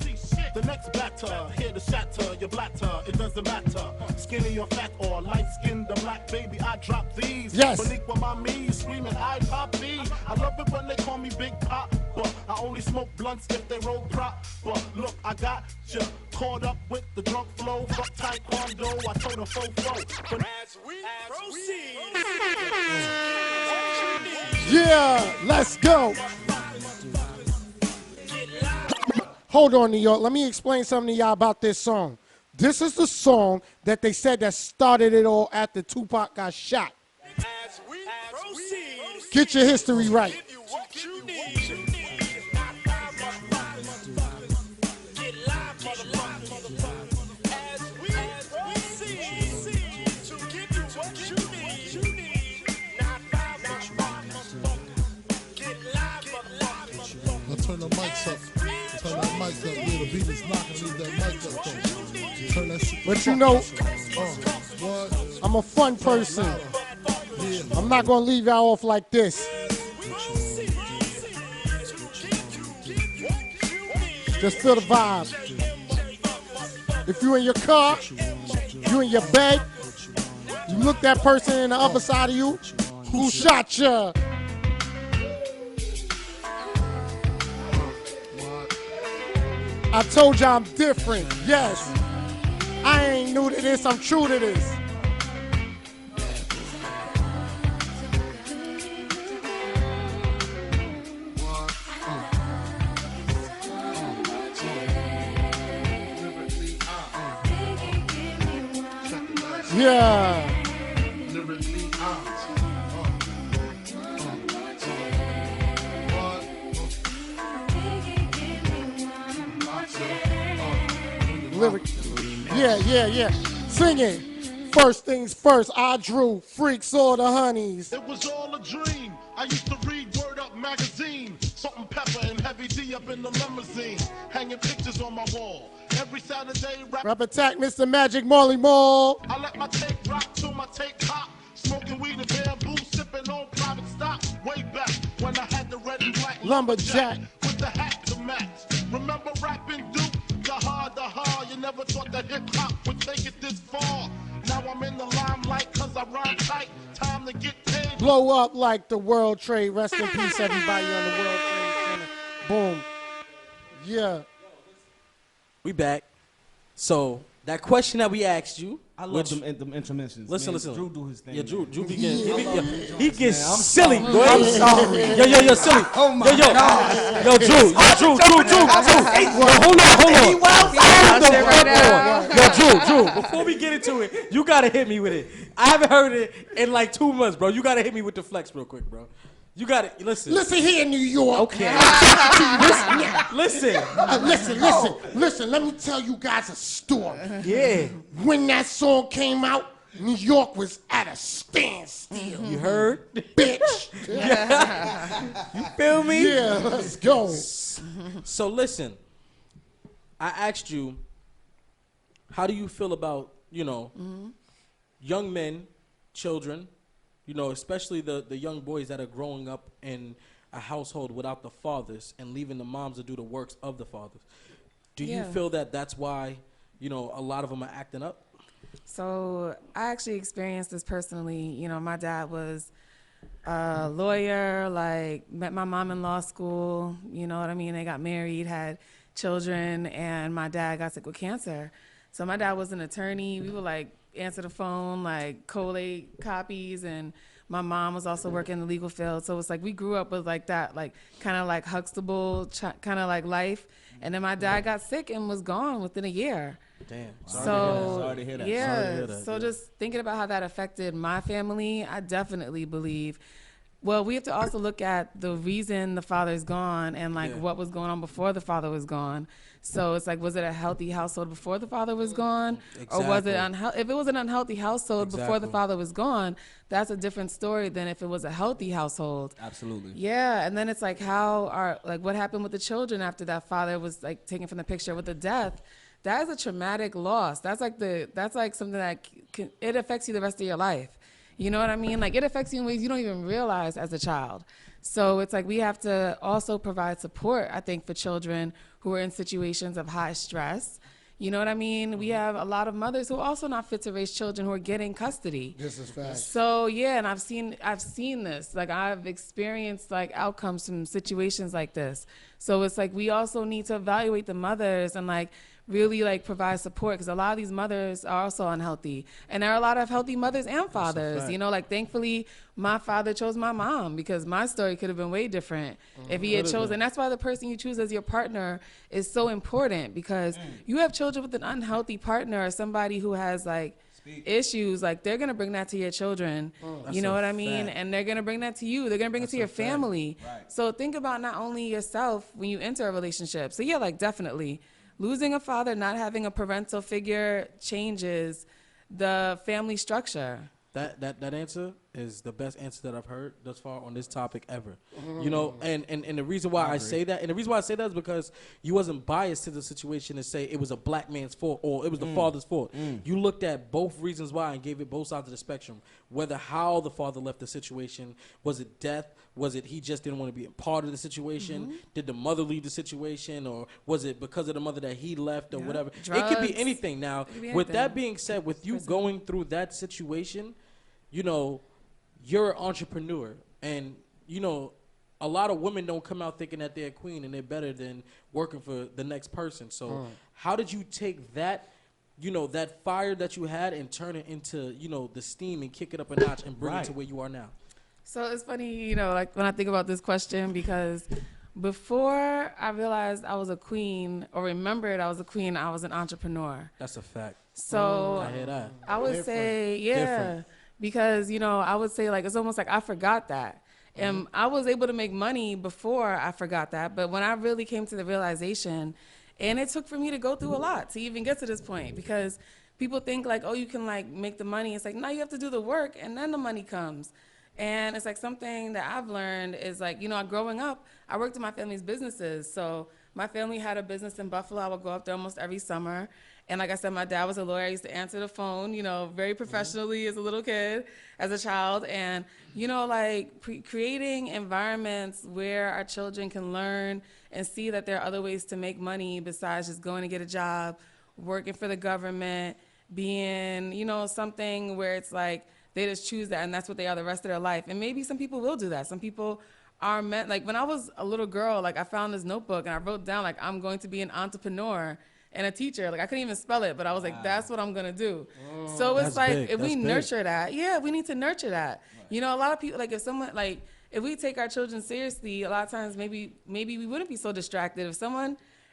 The next batter, here to shatter your blatter, it doesn't matter. Skinny or fat or light skinned or black, baby, I drop these. Yes. Beneath with my knees, screaming, I pop these. I love it when they call me Big Pop, but I only smoke blunts if they roll prop. But look, I got you caught up with the drunk flow. Fuck taekwondo, I told a fofo. But as we proceed, Yeah, let's go. Hold on, New York. Let me explain something to y'all about this song. This is the song that they said that started it all after Tupac got shot. Get your history right. Turn the mics up. Turn that mic up. Yeah, the beat is knocking. Leave that mic up though. Turn that shit. But you know, what? I'm a fun person. Yeah. I'm not gonna leave y'all off like this. Just feel the vibe. If you in your car, you in your bed, you look that person in the other side of you, who shot ya? I told you I'm different, yes. I ain't new to this, I'm true to this. Yeah. Lyric. Yeah. Sing it. First things first, I drew freaks all the honeys. It was all a dream. I used to read Word Up magazine. Salt and pepper and heavy D up in the limousine. Hanging pictures on my wall. Every Saturday, Rap Attack, Mr. Magic Marley Marl. I let my tape rock till my tape pop. Smoking weed and bamboo, sipping on private stock. Way back when I had the red and black Lumberjack with the hat to match. Remember rapping Duke? The hard, you never thought that hip hop would take it this far. Now I'm in the limelight cause I rhyme tight. Time to get paid. Blow up like the World Trade. Rest in peace, everybody on the World Trade Center. Boom. Yeah. We back. So that question that we asked you. I love them intermissions. Listen. Drew do his thing. Yeah, Drew man. begins. He gets silly. sorry. Go ahead. I'm sorry. Yo, silly. Oh my God. Yo, Drew. Hold on. Yo, Drew. Before we get into it, you gotta hit me with it. I haven't heard it in like 2 months, bro. You gotta hit me with the flex real quick, bro. You got it. Listen. Listen here, New York. Okay. Listen. Listen. Let me tell you guys a story. Yeah. When that song came out, New York was at a standstill. You heard? Bitch. You feel me? Yeah, let's go. So listen, I asked you, how do you feel about, young men, children, you know, especially the young boys that are growing up in a household without the fathers and leaving the moms to do the works of the fathers. Do you feel that that's why, you know, a lot of them are acting up? So I actually experienced this personally. You know, my dad was a lawyer, like met my mom in law school, you know what I mean? They got married, had children, and my dad got sick with cancer. So my dad was an attorney. We would like answer the phone, like collate copies, and my mom was also working in the legal field. So it's like we grew up with like that, like kind of like Huxtable kind of like life. And then my dad got sick and was gone within a year. Damn. Sorry to hear that. Yeah. So just thinking about how that affected my family, I definitely believe. Well, we have to also look at the reason the father's gone and like what was going on before the father was gone. So it's like, was it a healthy household before the father was gone? Or was it if it was an unhealthy household before the father was gone, that's a different story than if it was a healthy household. Absolutely. Yeah, and then it's like what happened with the children after that father was like taken from the picture with the death. That is a traumatic loss. That's like something that it affects you the rest of your life. You know what I mean? Like it affects you in ways you don't even realize as a child. So it's like we have to also provide support, I think, for children who are in situations of high stress. You know what I mean? We have a lot of mothers who are also not fit to raise children who are getting custody. This is fact. So yeah, and I've seen this. Like I've experienced like outcomes from situations like this. So it's like we also need to evaluate the mothers and like really like provide support, because a lot of these mothers are also unhealthy, and there are a lot of healthy mothers and fathers. You know, like thankfully my father chose my mom, because my story could have been way different if he had chosen. That's why the person you choose as your partner is so important, because you have children with an unhealthy partner or somebody who has like issues, like they're gonna bring that to your children. You know what I mean? And they're gonna bring that to you. They're gonna bring it to your family. So think about not only yourself when you enter a relationship. So yeah, like definitely losing a father, not having a parental figure changes the family structure. That answer is the best answer that I've heard thus far on this topic ever. You know, and the reason why I say that, is because you wasn't biased to the situation to say it was a black man's fault or it was the father's fault. You looked at both reasons why and gave it both sides of the spectrum. Whether how the father left the situation, was it death? Was it he just didn't want to be a part of the situation? Did the mother leave the situation, or was it because of the mother that he left or whatever? Drugs. It could be anything. Now, with that being said, with you going through that situation, you know, you're an entrepreneur, and you know, a lot of women don't come out thinking that they're a queen and they're better than working for the next person. So how did you take that, you know, that fire that you had and turn it into, you know, the steam and kick it up a notch and bring it to where you are now? So it's funny, you know, like when I think about this question, because before I realized I was a queen or remembered I was a queen, I was an entrepreneur. That's a fact. So I hear that. I would say, yeah, because, you know, I would say like, it's almost like I forgot that. And I was able to make money before I forgot that. But when I really came to the realization, and it took for me to go through a lot to even get to this point, because people think like, oh, you can like make the money. It's like, no, you have to do the work and then the money comes. And it's like something that I've learned is like, you know, growing up, I worked in my family's businesses. So my family had a business in Buffalo. I would go up there almost every summer. And like I said, my dad was a lawyer. I used to answer the phone, you know, very professionally as a little kid, as a child. And, you know, like creating environments where our children can learn and see that there are other ways to make money besides just going to get a job, working for the government, being, you know, something where it's like, they just choose that, and that's what they are the rest of their life. And maybe some people will do that. Some people are meant, like when I was a little girl, like I found this notebook and I wrote down like, I'm going to be an entrepreneur and a teacher. Like I couldn't even spell it, but I was like, that's what I'm gonna do. So it's like, if we nurture that, we need to nurture that. Right. You know, a lot of people, like if someone, like if we take our children seriously, a lot of times maybe we wouldn't be so distracted.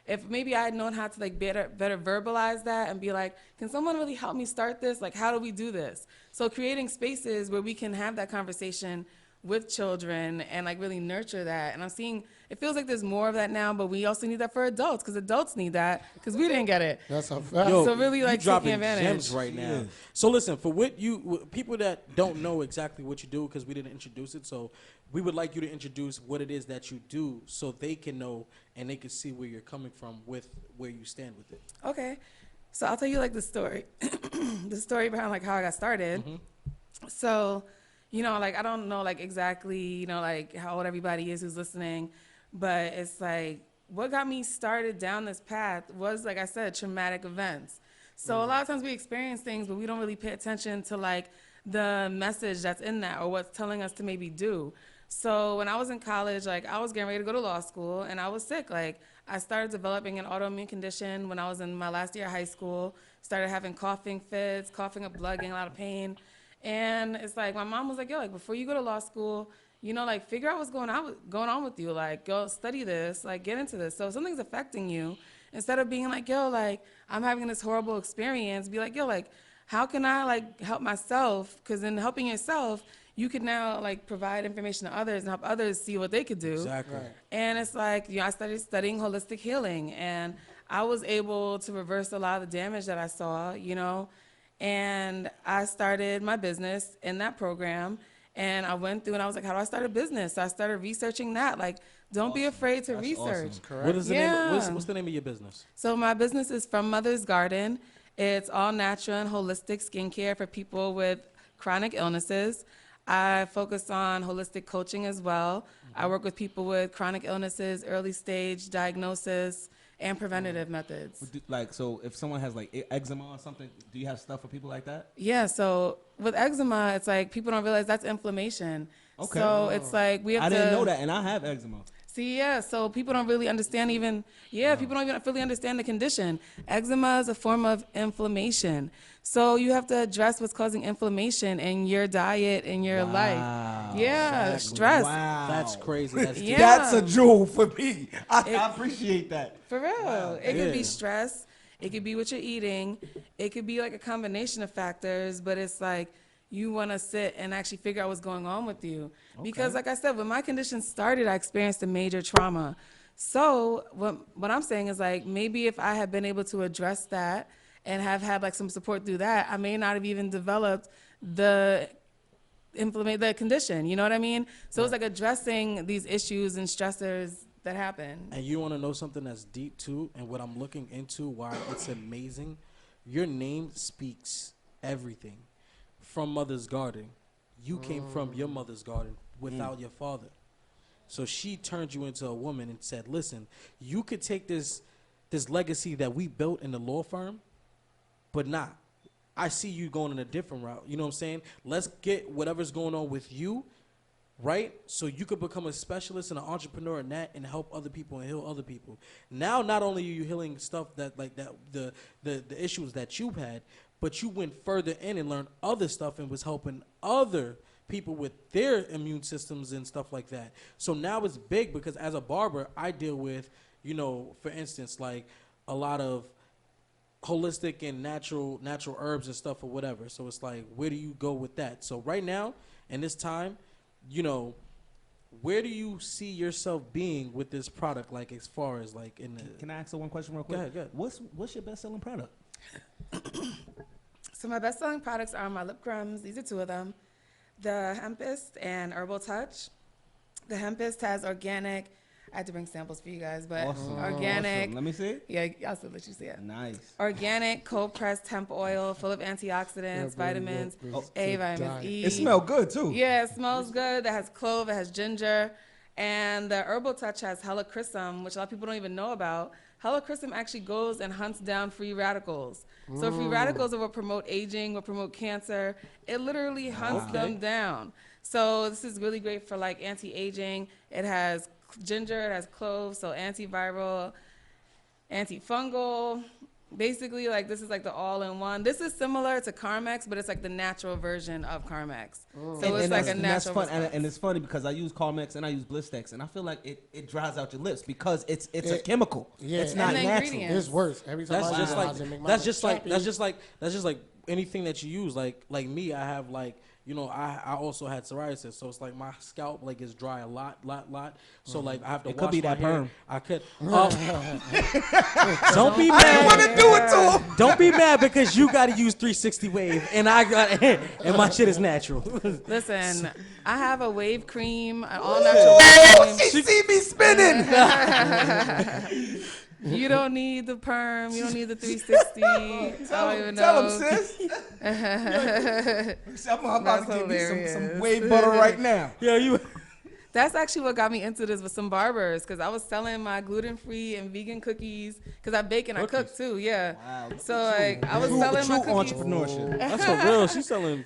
If maybe I had known how to like better verbalize that and be like, can someone really help me start this? Like, how do we do this? So creating spaces where we can have that conversation with children and like really nurture that. And I'm seeing, it feels like there's more of that now, but we also need that for adults, because adults need that because we didn't get it. That's a fact. Yo, so really like taking advantage. Gems right now. So listen, for people that don't know exactly what you do, because we didn't introduce it, so we would like you to introduce what it is that you do so they can know and they can see where you're coming from with where you stand with it. Okay. So I'll tell you like the story, the story behind like how I got started. So, you know, like I don't know like exactly, you know, like how old everybody is who's listening, but it's like what got me started down this path was, like I said, traumatic events. So a lot of times we experience things, but we don't really pay attention to like the message that's in that or what's telling us to maybe do. So when I was in college, like I was getting ready to go to law school and I was sick. Like I started developing an autoimmune condition when I was in my last year of high school, started having coughing fits, coughing up blood, getting a lot of pain. And it's like my mom was like, yo, like before you go to law school, you know, like figure out what's going on with you. Like go study this, like get into this. So if something's affecting you, instead of being like, yo, like I'm having this horrible experience, be like, yo, like how can I like help myself? Because in helping yourself, you could now like provide information to others and help others see what they could do. Exactly. Right. And it's like, you know, I started studying holistic healing and I was able to reverse a lot of the damage that I saw, you know, and I started my business in that program. And I went through and I was like, how do I start a business? So I started researching that. Like, don't be afraid to research. Awesome. Correct. What is the name? What's the name of your business? So my business is From Mother's Garden. It's all natural and holistic skincare for people with chronic illnesses. I focus on holistic coaching as well. I work with people with chronic illnesses, early stage diagnosis, and preventative methods. Like, so if someone has like eczema or something, do you have stuff for people like that? Yeah, so with eczema, it's like people don't realize that's inflammation. Okay. So it's like we have I to... didn't know that, and I have eczema. See, yeah, so people don't really understand even, people don't even fully understand the condition. Eczema is a form of inflammation. So you have to address what's causing inflammation in your diet, in your life. Yeah, Exactly. stress. Wow. That's crazy. That's Yeah. That's a jewel for me. I appreciate that. For real. Wow. It could be stress. It could be what you're eating. It could be like a combination of factors, but it's like you want to sit and actually figure out what's going on with you. Because like I said, when my condition started, I experienced a major trauma. So what I'm saying is like maybe if I had been able to address that and have had like some support through that, I may not have even developed the condition. You know what I mean? So it's like addressing these issues and stressors that happen. And you want to know something that's deep too, and what I'm looking into, why it's amazing. Your name speaks everything. From Mother's Garden, you came from your mother's garden without your father. So she turned you into a woman and said, listen, you could take this legacy that we built in the law firm, but not. I see you going in a different route. You know what I'm saying? Let's get whatever's going on with you, right? So you could become a specialist and an entrepreneur in that and help other people and heal other people. Now, not only are you healing stuff that like that, the issues that you've had, but you went further in and learned other stuff and was helping other people with their immune systems and stuff like that. So now it's big because as a barber, I deal with, you know, for instance, like a lot of holistic and natural herbs and stuff or whatever. So it's like, where do you go with that? So right now, in this time, you know, where do you see yourself being with this product? Like as far as like in the... Can I ask one question real quick? Go ahead. What's your best-selling product? So my best-selling products are my lip crumbs. These are two of them. The Hempist and Herbal Touch. The Hempist has organic, I had to bring samples for you guys, but organic. Awesome. Let me see it. Yeah, I'll still let you see it. Nice. Organic, cold-pressed hemp oil full of antioxidants, vitamins, A, vitamins E. It smells good, too. Yeah, it smells good. That has clove, it has ginger. And the Herbal Touch has helichrysum, which a lot of people don't even know about. Helichrysum actually goes and hunts down free radicals. So free radicals are what promote aging, what promote cancer. It literally hunts them down. So this is really great for like anti-aging. It has ginger, it has cloves, so antiviral, antifungal. Basically, like this is like the all-in-one. This is similar to Carmex, but it's like the natural version of Carmex. So it's like a natural. That's fun, and it's funny because I use Carmex and I use Blistex, and I feel like it dries out your lips because it's a chemical. Yeah, it's not natural. It's worse. Every time That's just like anything that you use. Like me, I have like, you know, I also had psoriasis, so it's like my scalp like is dry a lot. So like I have to wash could be my that hair. perm. I could. Don't be mad. I don't want to do it to him. Don't be mad because you got to use 360 wave, and I got and my shit is natural. Listen, I have a wave cream, an all natural wave cream. She see me spinning. You don't need the perm. You don't need the 360. I don't even know. Tell him, sis. I'm about to give me some whey butter right now. Yeah, you. That's actually what got me into this with some barbers, because I was selling my gluten-free and vegan cookies, because I bake and I cook too, yeah. Wow. So like I was selling my cookies. Entrepreneurship. That's for real. She's selling.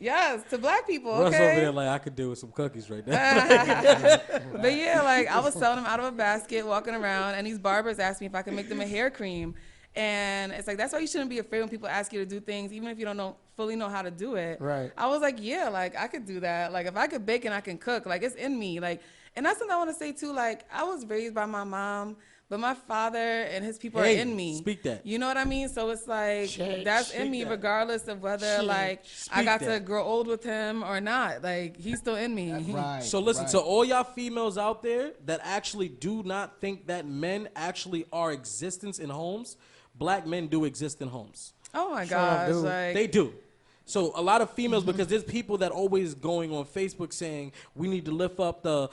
Yes, to black people. Russ Okay. over there like I could do with some cookies right now. But yeah, like I was selling them out of a basket, walking around, and these barbers asked me if I could make them a hair cream. And it's like, that's why you shouldn't be afraid when people ask you to do things, even if you don't fully know how to do it. Right. I was like, yeah, like I could do that. Like if I could bake and I can cook, like it's in me. Like, and that's something I want to say too. Like I was raised by my mom, but my father and his people are in me. Speak that. You know what I mean? So it's like, that's in me regardless of whether like I got to grow old with him or not. Like he's still in me. Right. So listen, to all y'all females out there that actually do not think that men actually are existence in homes, black men do exist in homes. Oh my gosh. Like, they do. So a lot of females, because there's people that always going on Facebook saying we need to lift up the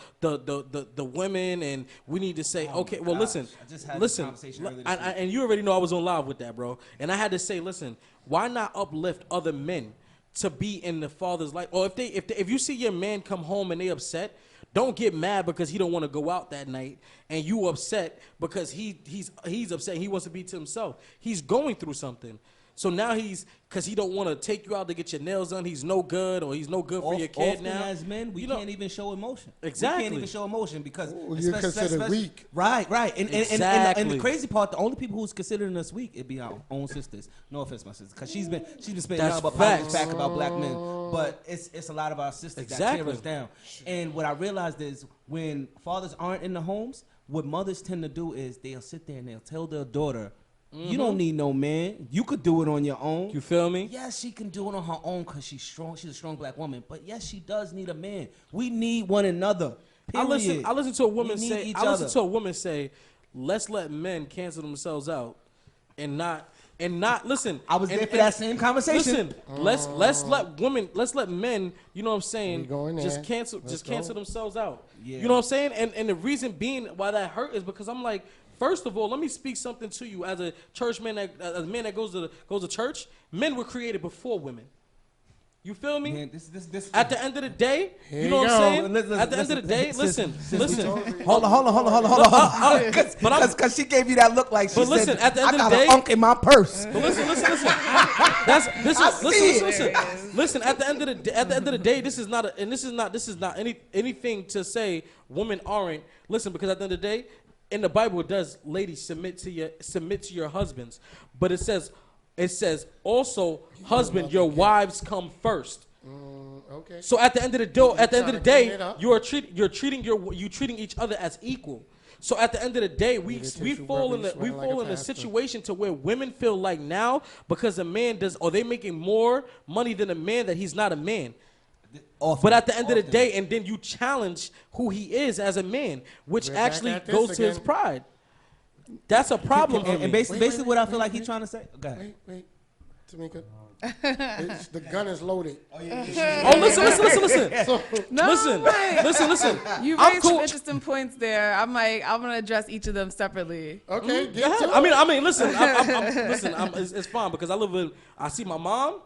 women, and we need to say, okay, well, listen, I just had this conversation earlier this week. and you already know I was on live with that, bro. And I had to say, listen, why not uplift other men to be in the father's life? Or if you see your man come home and they upset, don't get mad because he don't want to go out that night, and you upset because he's upset. He wants to be to himself. He's going through something. So now because he don't want to take you out to get your nails done. He's no good, or he's no good for your kid often now. As men, we can't even show emotion. Exactly. We can't even show emotion because you're considered weak. Right. And Exactly. and the crazy part, the only people who's considering us weak, it'd be our own sisters. No offense, my sister, because she's been spitting That's out about facts. back about black men, but it's a lot of our sisters that tear us down. And what I realized is when fathers aren't in the homes, what mothers tend to do is they'll sit there and they'll tell their daughter, you don't need no man. You could do it on your own. You feel me? Yes, she can do it on her own because she's strong. She's a strong black woman. But yes, she does need a man. We need one another. Period. I listen to a woman We say. need each I listen other. to a woman say, "Let's let men cancel themselves out, and not listen." I was there for that same conversation. Listen, let's let men. You know what I'm saying? going Just there. cancel themselves out. Yeah. You know what I'm saying? And the reason being why that hurt is because I'm like, first of all, let me speak something to you as a churchman, as a man that goes to church. Men were created before women. You feel me? Man, this. At the end of the day, Here you know you what I'm go. saying? Listen, At the end of the day, listen. Hold on. Because she gave you that look like she But listen, said, at the end I of got the day- an unk in my purse. But listen. Listen. At the end of the day, this is not anything to say women aren't. Listen, because at the end of the day, in the Bible it does, ladies, submit to your husbands, but it says also, husband, your wives come first. Okay. So at the end of the day, you're treating each other as equal. So at the end of the day, we fall in a situation to where women feel like now, because a man or they making more money than a man, that he's not a man. But at the end of the day, and then you challenge who he is as a man, which We're actually back at goes this to his again. pride. That's a problem for me. And basically what I feel like he's trying to say. Go ahead. Wait, Tamika. The gun is loaded. Oh, listen. So, No, Listen. You I'm raised cool. some interesting points there. I'm gonna address each of them separately. okay, Go get ahead. to I it. mean, listen. It's fine because I see my mom,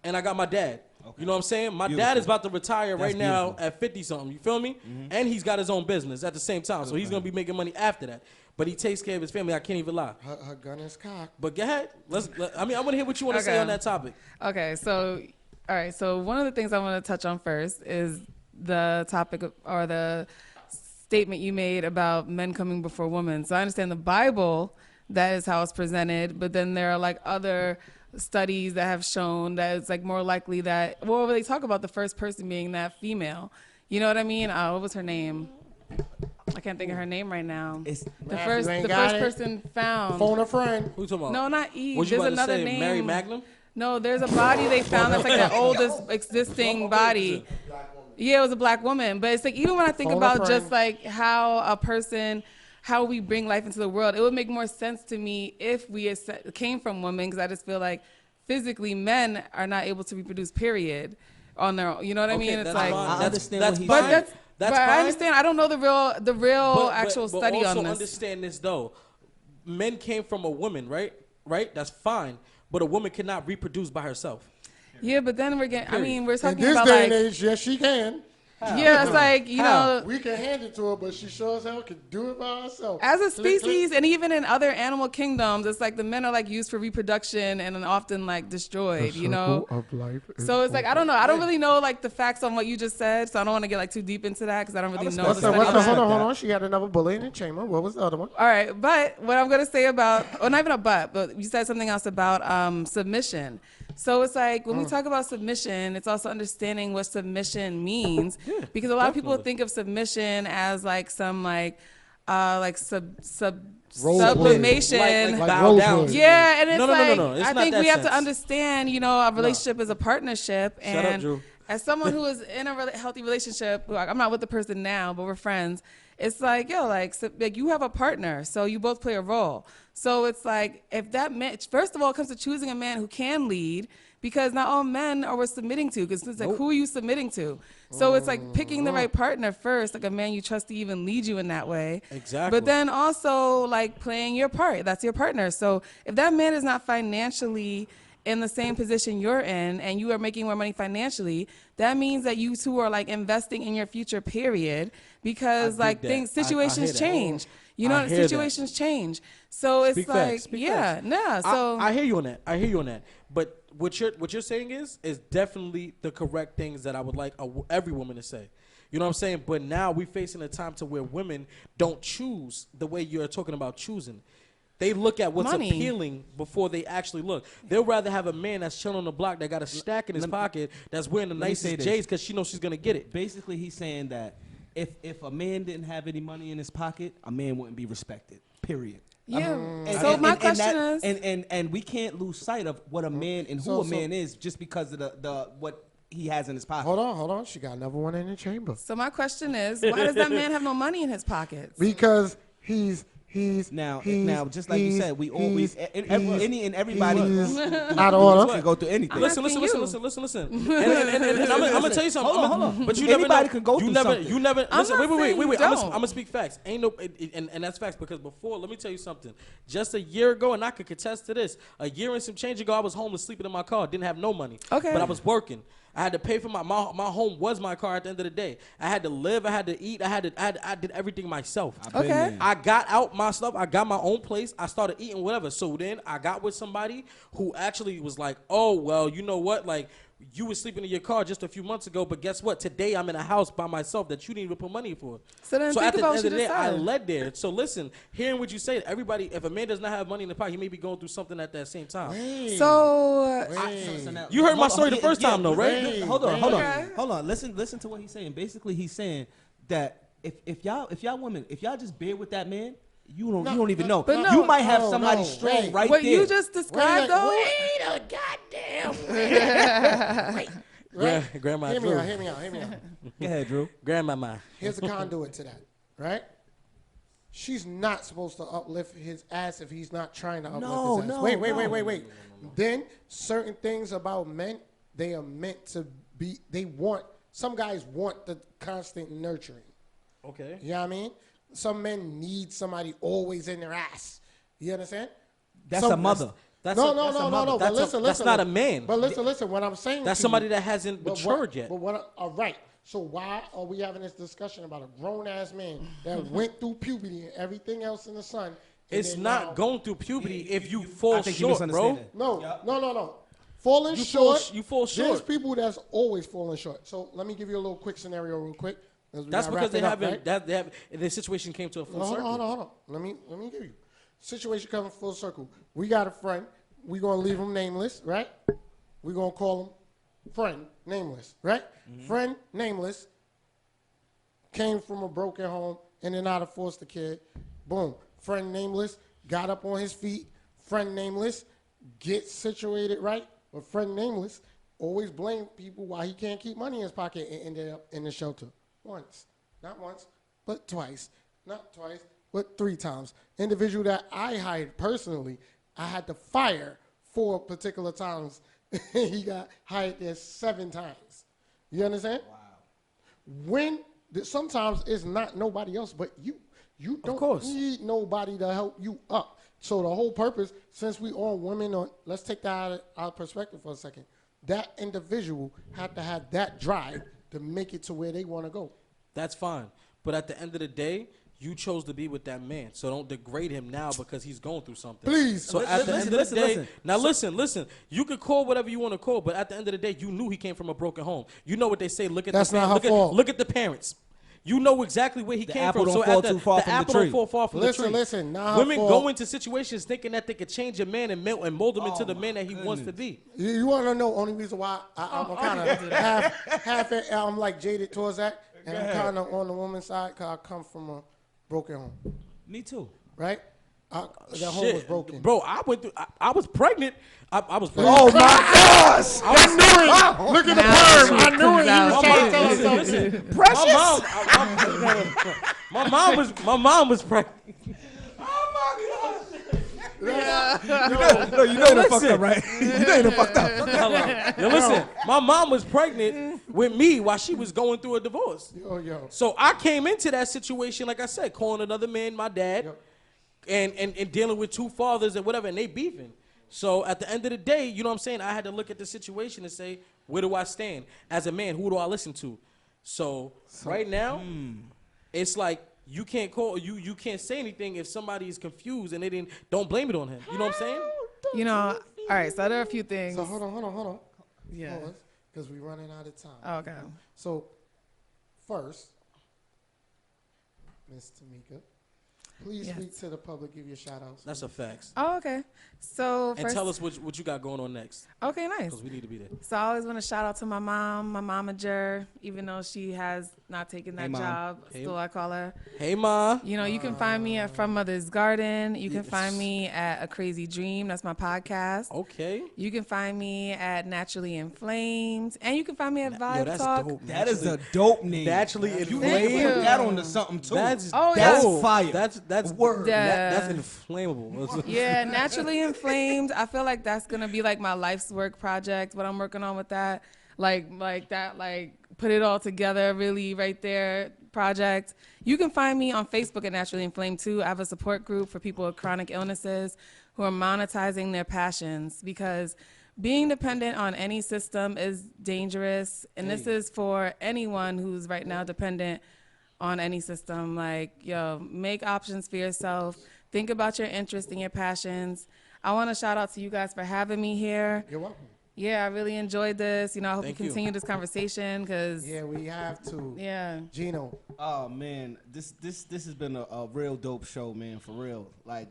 and I got my dad. You know what I'm saying? My dad is about to retire right now at 50 something. You feel me? And he's got his own business at the same time, so he's gonna be making money after that. But he takes care of his family. I can't even lie. Her gun is cocked. But go ahead. I want to hear what you want to say Okay. on that topic. Okay, so all right, so one of the things I want to touch on first is the topic or the statement you made about men coming before women. So I understand the Bible, that is how it's presented, but then there are like other studies that have shown that it's like more likely that, well, they talk about the first person being that female. You know what I mean? What was her name? I can't think of her name right now. It's The Matt, first you ain't got it? person found. Phone a friend. Who you talking about? No, not Eve. What you There's about to another say? name. Mary Magnum? No, there's a body they found that's like the oldest existing body. Yeah, it was a black woman. But it's like, even when I think Phone a about friend. just like how we bring life into the world, it would make more sense to me if we came from women, because I just feel like physically men are not able to reproduce, period, on their own. You know what I mean? It's that's like, fine. I understand That's what he's fine. saying. That's but I fine. understand. I don't know the real actual But study also on this. understand this though. men came from a woman, right? Right? That's fine. But a woman cannot reproduce by herself. Yeah, but then we're getting. I mean, we're In talking this about day like. and age, yes, she can. Yeah, it's like, you know, we can hand it to her, but she sure as hell can do it by herself. as a Click, species, click. and even in other animal kingdoms, it's like the men are like used for reproduction and then often like destroyed, you know. Of life So it's like I don't know. I don't really know like the facts on what you just said, so I don't want to get like too deep into that because I don't really know. What's the the, study. hold on. She had another bullet in the chamber. What was the other one? All right, but what I'm gonna say about, or not even a but you said something else about submission. So it's like when we talk about submission, it's also understanding what submission means, because a lot of people think of submission as like some sublimation. Like bow down. Yeah, and it's No. It's I not think that we have to sense. understand, you know, a relationship is a partnership, Shut up, and Drew. as someone who is in a healthy relationship, like, I'm not with the person now, but we're friends. It's like, yo, like you have a partner, so you both play a role. So it's like, if that man, first of all, it comes to choosing a man who can lead, because not all men are worth submitting to, because it's like, who are you submitting to? So it's like picking the right partner first, like a man you trust to even lead you in that way. Exactly. But then also like playing your part. That's your partner. So if that man is not financially in the same position you're in and you are making more money financially, that means that you two are like investing in your future, period, because like situations change. You know, situations change. So it's like, so I hear you on that. But what you're saying is definitely the correct things that I would like every woman to say. You know what I'm saying? But now we're facing a time to where women don't choose the way you're talking about choosing. They look at what's appealing before they actually look. They'll rather have a man that's chilling on the block that got a stack in his pocket that's wearing the nicest J's because she knows she's going to get it. Basically, he's saying that if a man didn't have any money in his pocket, a man wouldn't be respected, period. Yeah. So my question is, and we can't lose sight of what a man and who a man is just because of the what he has in his pocket. Hold on. She got another one in the chamber. So my question is, why does that man have no money in his pockets? Because he's now just like you said, we always any and everybody out of order can go through anything. Listen. And I'm gonna tell you something. Hold on. But you anybody never can go through something. You never. Listen, wait. I'm don't. gonna speak facts. Ain't no, and that's facts because before, let me tell you something. Just a year ago, and I could contest to this. A year and some change ago, I was homeless, sleeping in my car, didn't have no money. Okay. But I was working. I had to pay for my home was my car at the end of the day. I had to live. I had to eat. I did everything myself. Okay. I got out my stuff. I got my own place. I started eating whatever. So then I got with somebody who actually was like, oh, well, you know what? Like, you were sleeping in your car just a few months ago, but guess what? Today I'm in a house by myself that you didn't even put money for. So then think at the about end of the what day, you I just said. led there. So listen, hearing what you say, everybody, if a man does not have money in the pocket, he may be going through something at that same time. So You heard my story the first time, though, right? Hold on. Okay. Hold on. Listen to what he's saying. Basically, he's saying that if y'all women, if y'all just bear with that man, you don't even know. But no, you might have somebody strong right what there. you just described, though. Wait a goddamn minute. Right? Grandma Hear me Drew. out. Go ahead, Drew. Grandmama. Here's a conduit to that, right? She's not supposed to uplift his ass if he's not trying to uplift his ass. Wait. Then certain things about men, they are meant to be, some guys want the constant nurturing. Okay. You know what I mean? Some men need somebody always in their ass. You understand? That's a mother. No. But listen. That's not a man. But listen. What I'm saying. That's to somebody you, that hasn't matured yet. All right. So why are we having this discussion about a grown ass man that went through puberty and everything else in the sun? It's not going through puberty if you fall short, bro. No. Falling short. You fall short. There's people that's always falling short. So let me give you a little quick scenario real quick. That's because the situation came to a full circle. Hold on. Let me give you. Situation coming full circle. We got a friend. We gonna leave him nameless, right? We gonna call him friend nameless, right? Mm-hmm. Friend nameless. Came from a broken home and then out of foster kid. Boom. Friend nameless got up on his feet. Friend nameless gets situated right, but friend nameless always blame people why he can't keep money in his pocket and ended up in the shelter. Not once, but twice. Not twice, but 3 times. Individual that I hired personally, I had to fire 4 particular times. He got hired there 7 times. You understand? Wow. Sometimes it's not nobody else but you. You don't need nobody to help you up. So the whole purpose, since we all women, let's take that out of perspective for a second. That individual had to have that drive to make it to where they want to go. That's fine. But at the end of the day, you chose to be with that man. So don't degrade him now because he's going through something. Please. So at the end of the day, now listen. You can call whatever you want to call, but at the end of the day, you knew he came from a broken home. You know what they say. Look at That's the not her fault. Look at the parents. You know exactly where he came apple from. don't fall too far the from the apple tree. don't fall far from the tree. Listen, not her Women fault. go into situations thinking that they could change a man and mold him into the man that he wants to be. You want to know only reason why I'm kind of half I'm like jaded towards that, and I'm kind of on the woman's side because I come from a broken home. Me too. Right? That home was broken. Bro, I went through. I was pregnant. I was pregnant. Oh my gosh! I knew it. Look at the perm. I knew it. He was trying to tell us something. Precious. My mom was pregnant. No, you know you fucked up, right? You know you fucked up. Yo, listen, my mom was pregnant with me while she was going through a divorce. Yo. So I came into that situation, like I said, calling another man my dad, and dealing with two fathers and whatever, and they beefing. So at the end of the day, you know what I'm saying, I had to look at the situation and say, where do I stand? As a man, who do I listen to? So right now, it's like, you can't call, you can't say anything if somebody is confused and don't blame it on him. You know what I'm saying? You know, all right, so there are a few things. So hold on. Yeah. Because we're running out of time. Oh, okay. So first, Miss Tamika, please speak to the public, give your shout outs. That's a fact. Oh, okay. So And first, tell us what you got going on next. Okay, nice. Because we need to be there. So I always want to shout out to my mom, my momager, even though she has not taken that job. Still, I call her. Hey, Ma. You know, you can find me at From Mother's Garden. You can find me at A Crazy Dream. That's my podcast. Okay. You can find me at Naturally Inflamed. And you can find me at Vibe Yo, that's Talk. dope. That is a dope name. Naturally You inflamed. need to put that onto something too. That's fire. That's word. That's inflammable. Yeah, Naturally Inflamed. I feel like that's gonna be like my life's work project. What I'm working on with that, like put it all together, really right there project. You can find me on Facebook at Naturally Inflamed too. I have a support group for people with chronic illnesses who are monetizing their passions, because being dependent on any system is dangerous, and this is for anyone who's right now dependent on any system. Like, yo, make options for yourself. Think about your interests and your passions. I want to shout out to you guys for having me here. You're welcome. Yeah, I really enjoyed this. You know, I hope Thank we you. continue this conversation because we have to. Yeah. Gino. Oh man, this has been a real dope show, man. For real, like.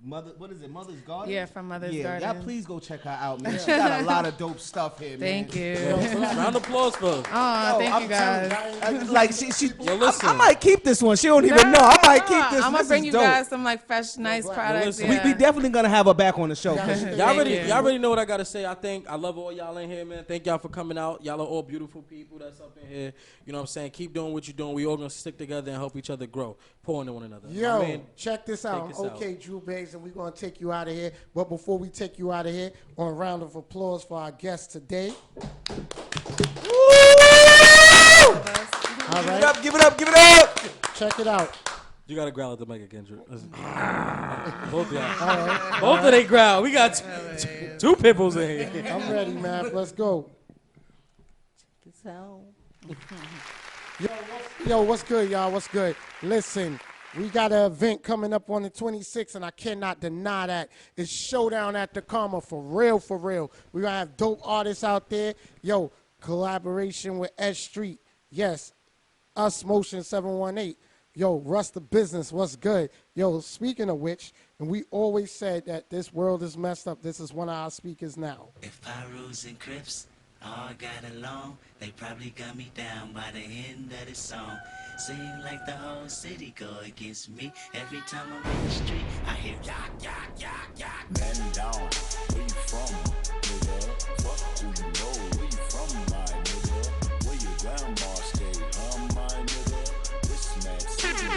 What is it? Mother's Garden? Yeah, From Mother's Y'all Garden. please go check her out, man. She got a lot of dope stuff here, man. Thank you. Round of applause for her. Oh, thank you guys. Like she Yo, listen. I might keep this one. She don't even know. I might keep this. I'm This gonna bring is you dope. guys some like fresh, nice products. listen. We Yeah. definitely gonna have her back on the show. Y'all already know what I gotta say. I love all y'all in here, man. Thank y'all for coming out. Y'all are all beautiful people that's up in here. You know what I'm saying? Keep doing what you're doing. We all gonna stick together and help each other grow, pour into one another. Yo, Man, check this out. this out. Okay, Drew Bays, and we're going to take you out of here. But before we take you out of here, on a round of applause for our guest today. All right. Give it up. Check it out. You gotta growl at the mic again, Drew. Both of y'all. Both of they growl. We got two pimples in here. I'm ready, man. Let's go. Yo, what's good, y'all? What's good? Listen, we got an event coming up on the 26th, and I cannot deny that. It's Showdown at the Karma, for real, for real. We're going to have dope artists out there. Yo, collaboration with S.STREET. Yes, Us Motion 718. Yo, Russ the Business, what's good? Yo, speaking of which, and we always said that this world is messed up. This is one of our speakers now. If Pyrus and Crips all got along, they probably got me down by the end of the song. Seem like the whole city go against me. Every time I'm in the street, I hear yak, yak, yak, yak. Man down, where you from, nigga? Fuck who you know, where you from, my nigga? Where your grandma stay, my nigga? This mad city.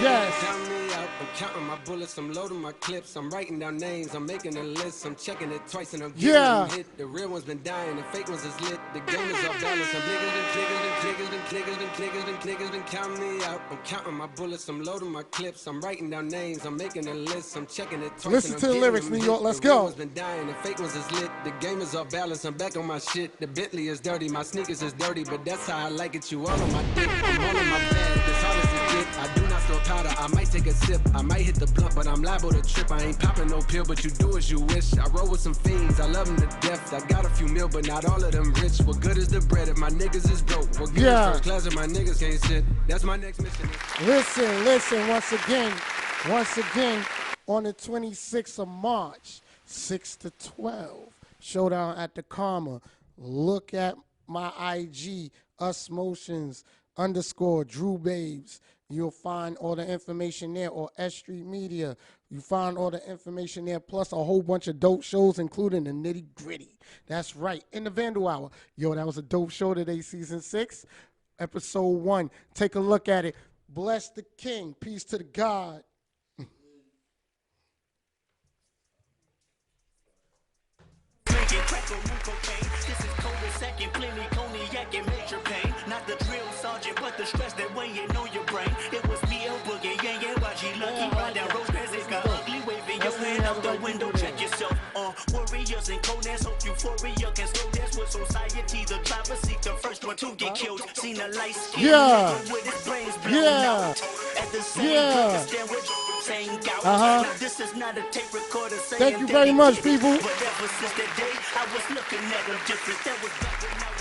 Yes. Count me out, counting my bullets, I'm loading my clips, I'm writing down names, I'm making a list, I'm checking it twice and I'm getting them hit. The real ones been dying, the fake ones is lit. The game is off balance. I'm niggas been counting me out. I'm counting my bullets, I'm loading my clips, I'm writing down names, I'm making a list, I'm checking it twice. Listen to the lyrics, New York. Let's go. The real ones been dying, the fake ones is lit. The game is off balance. I'm back on my shit. The Bentley is dirty, my sneakers is dirty, but that's how I like it. You all on my dick, I'm all in my bag. As hard as it get, I do not store powder. I might take a sip, I might hit the blunt, but I'm liable to trip. I ain't popping no pill, but you do as you wish. I roll with some fiends, I love them to death. I got a few mil, but not all of them rich. What good is the bread if my niggas is broke? What good is first class if my niggas can't sit? That's my next mission. Listen, once again, on the 26th of March, 6 to 12, showdown at the Karma. Look at my IG, _Drew Babes. You'll find all the information there, or S.STREET Media. You find all the information there, plus a whole bunch of dope shows, including the Nitty Griddy. That's right, in the Vandal Hour. Yo, that was a dope show today, Season 6, Episode 1. Take a look at it. Bless the King. Peace to the God. This is cul-de-sac, plenty cognac and major pain. Not the drill sergeant, but the stress that weighing on your brain. It was me, El Boogie, Yang, YG, Lucky, ride down Rose, it got ugly, waving your hand out the window, check yourself. Warriors and Conans, hope euphoria can slow dance with society. The driver seek the first one to get killed. Seen a light skin with his brains blown out. At the same stand with same gout. Now this is not a tape recorder saying thank you very much, people. But ever since that day, I was looking at him different. That was back when I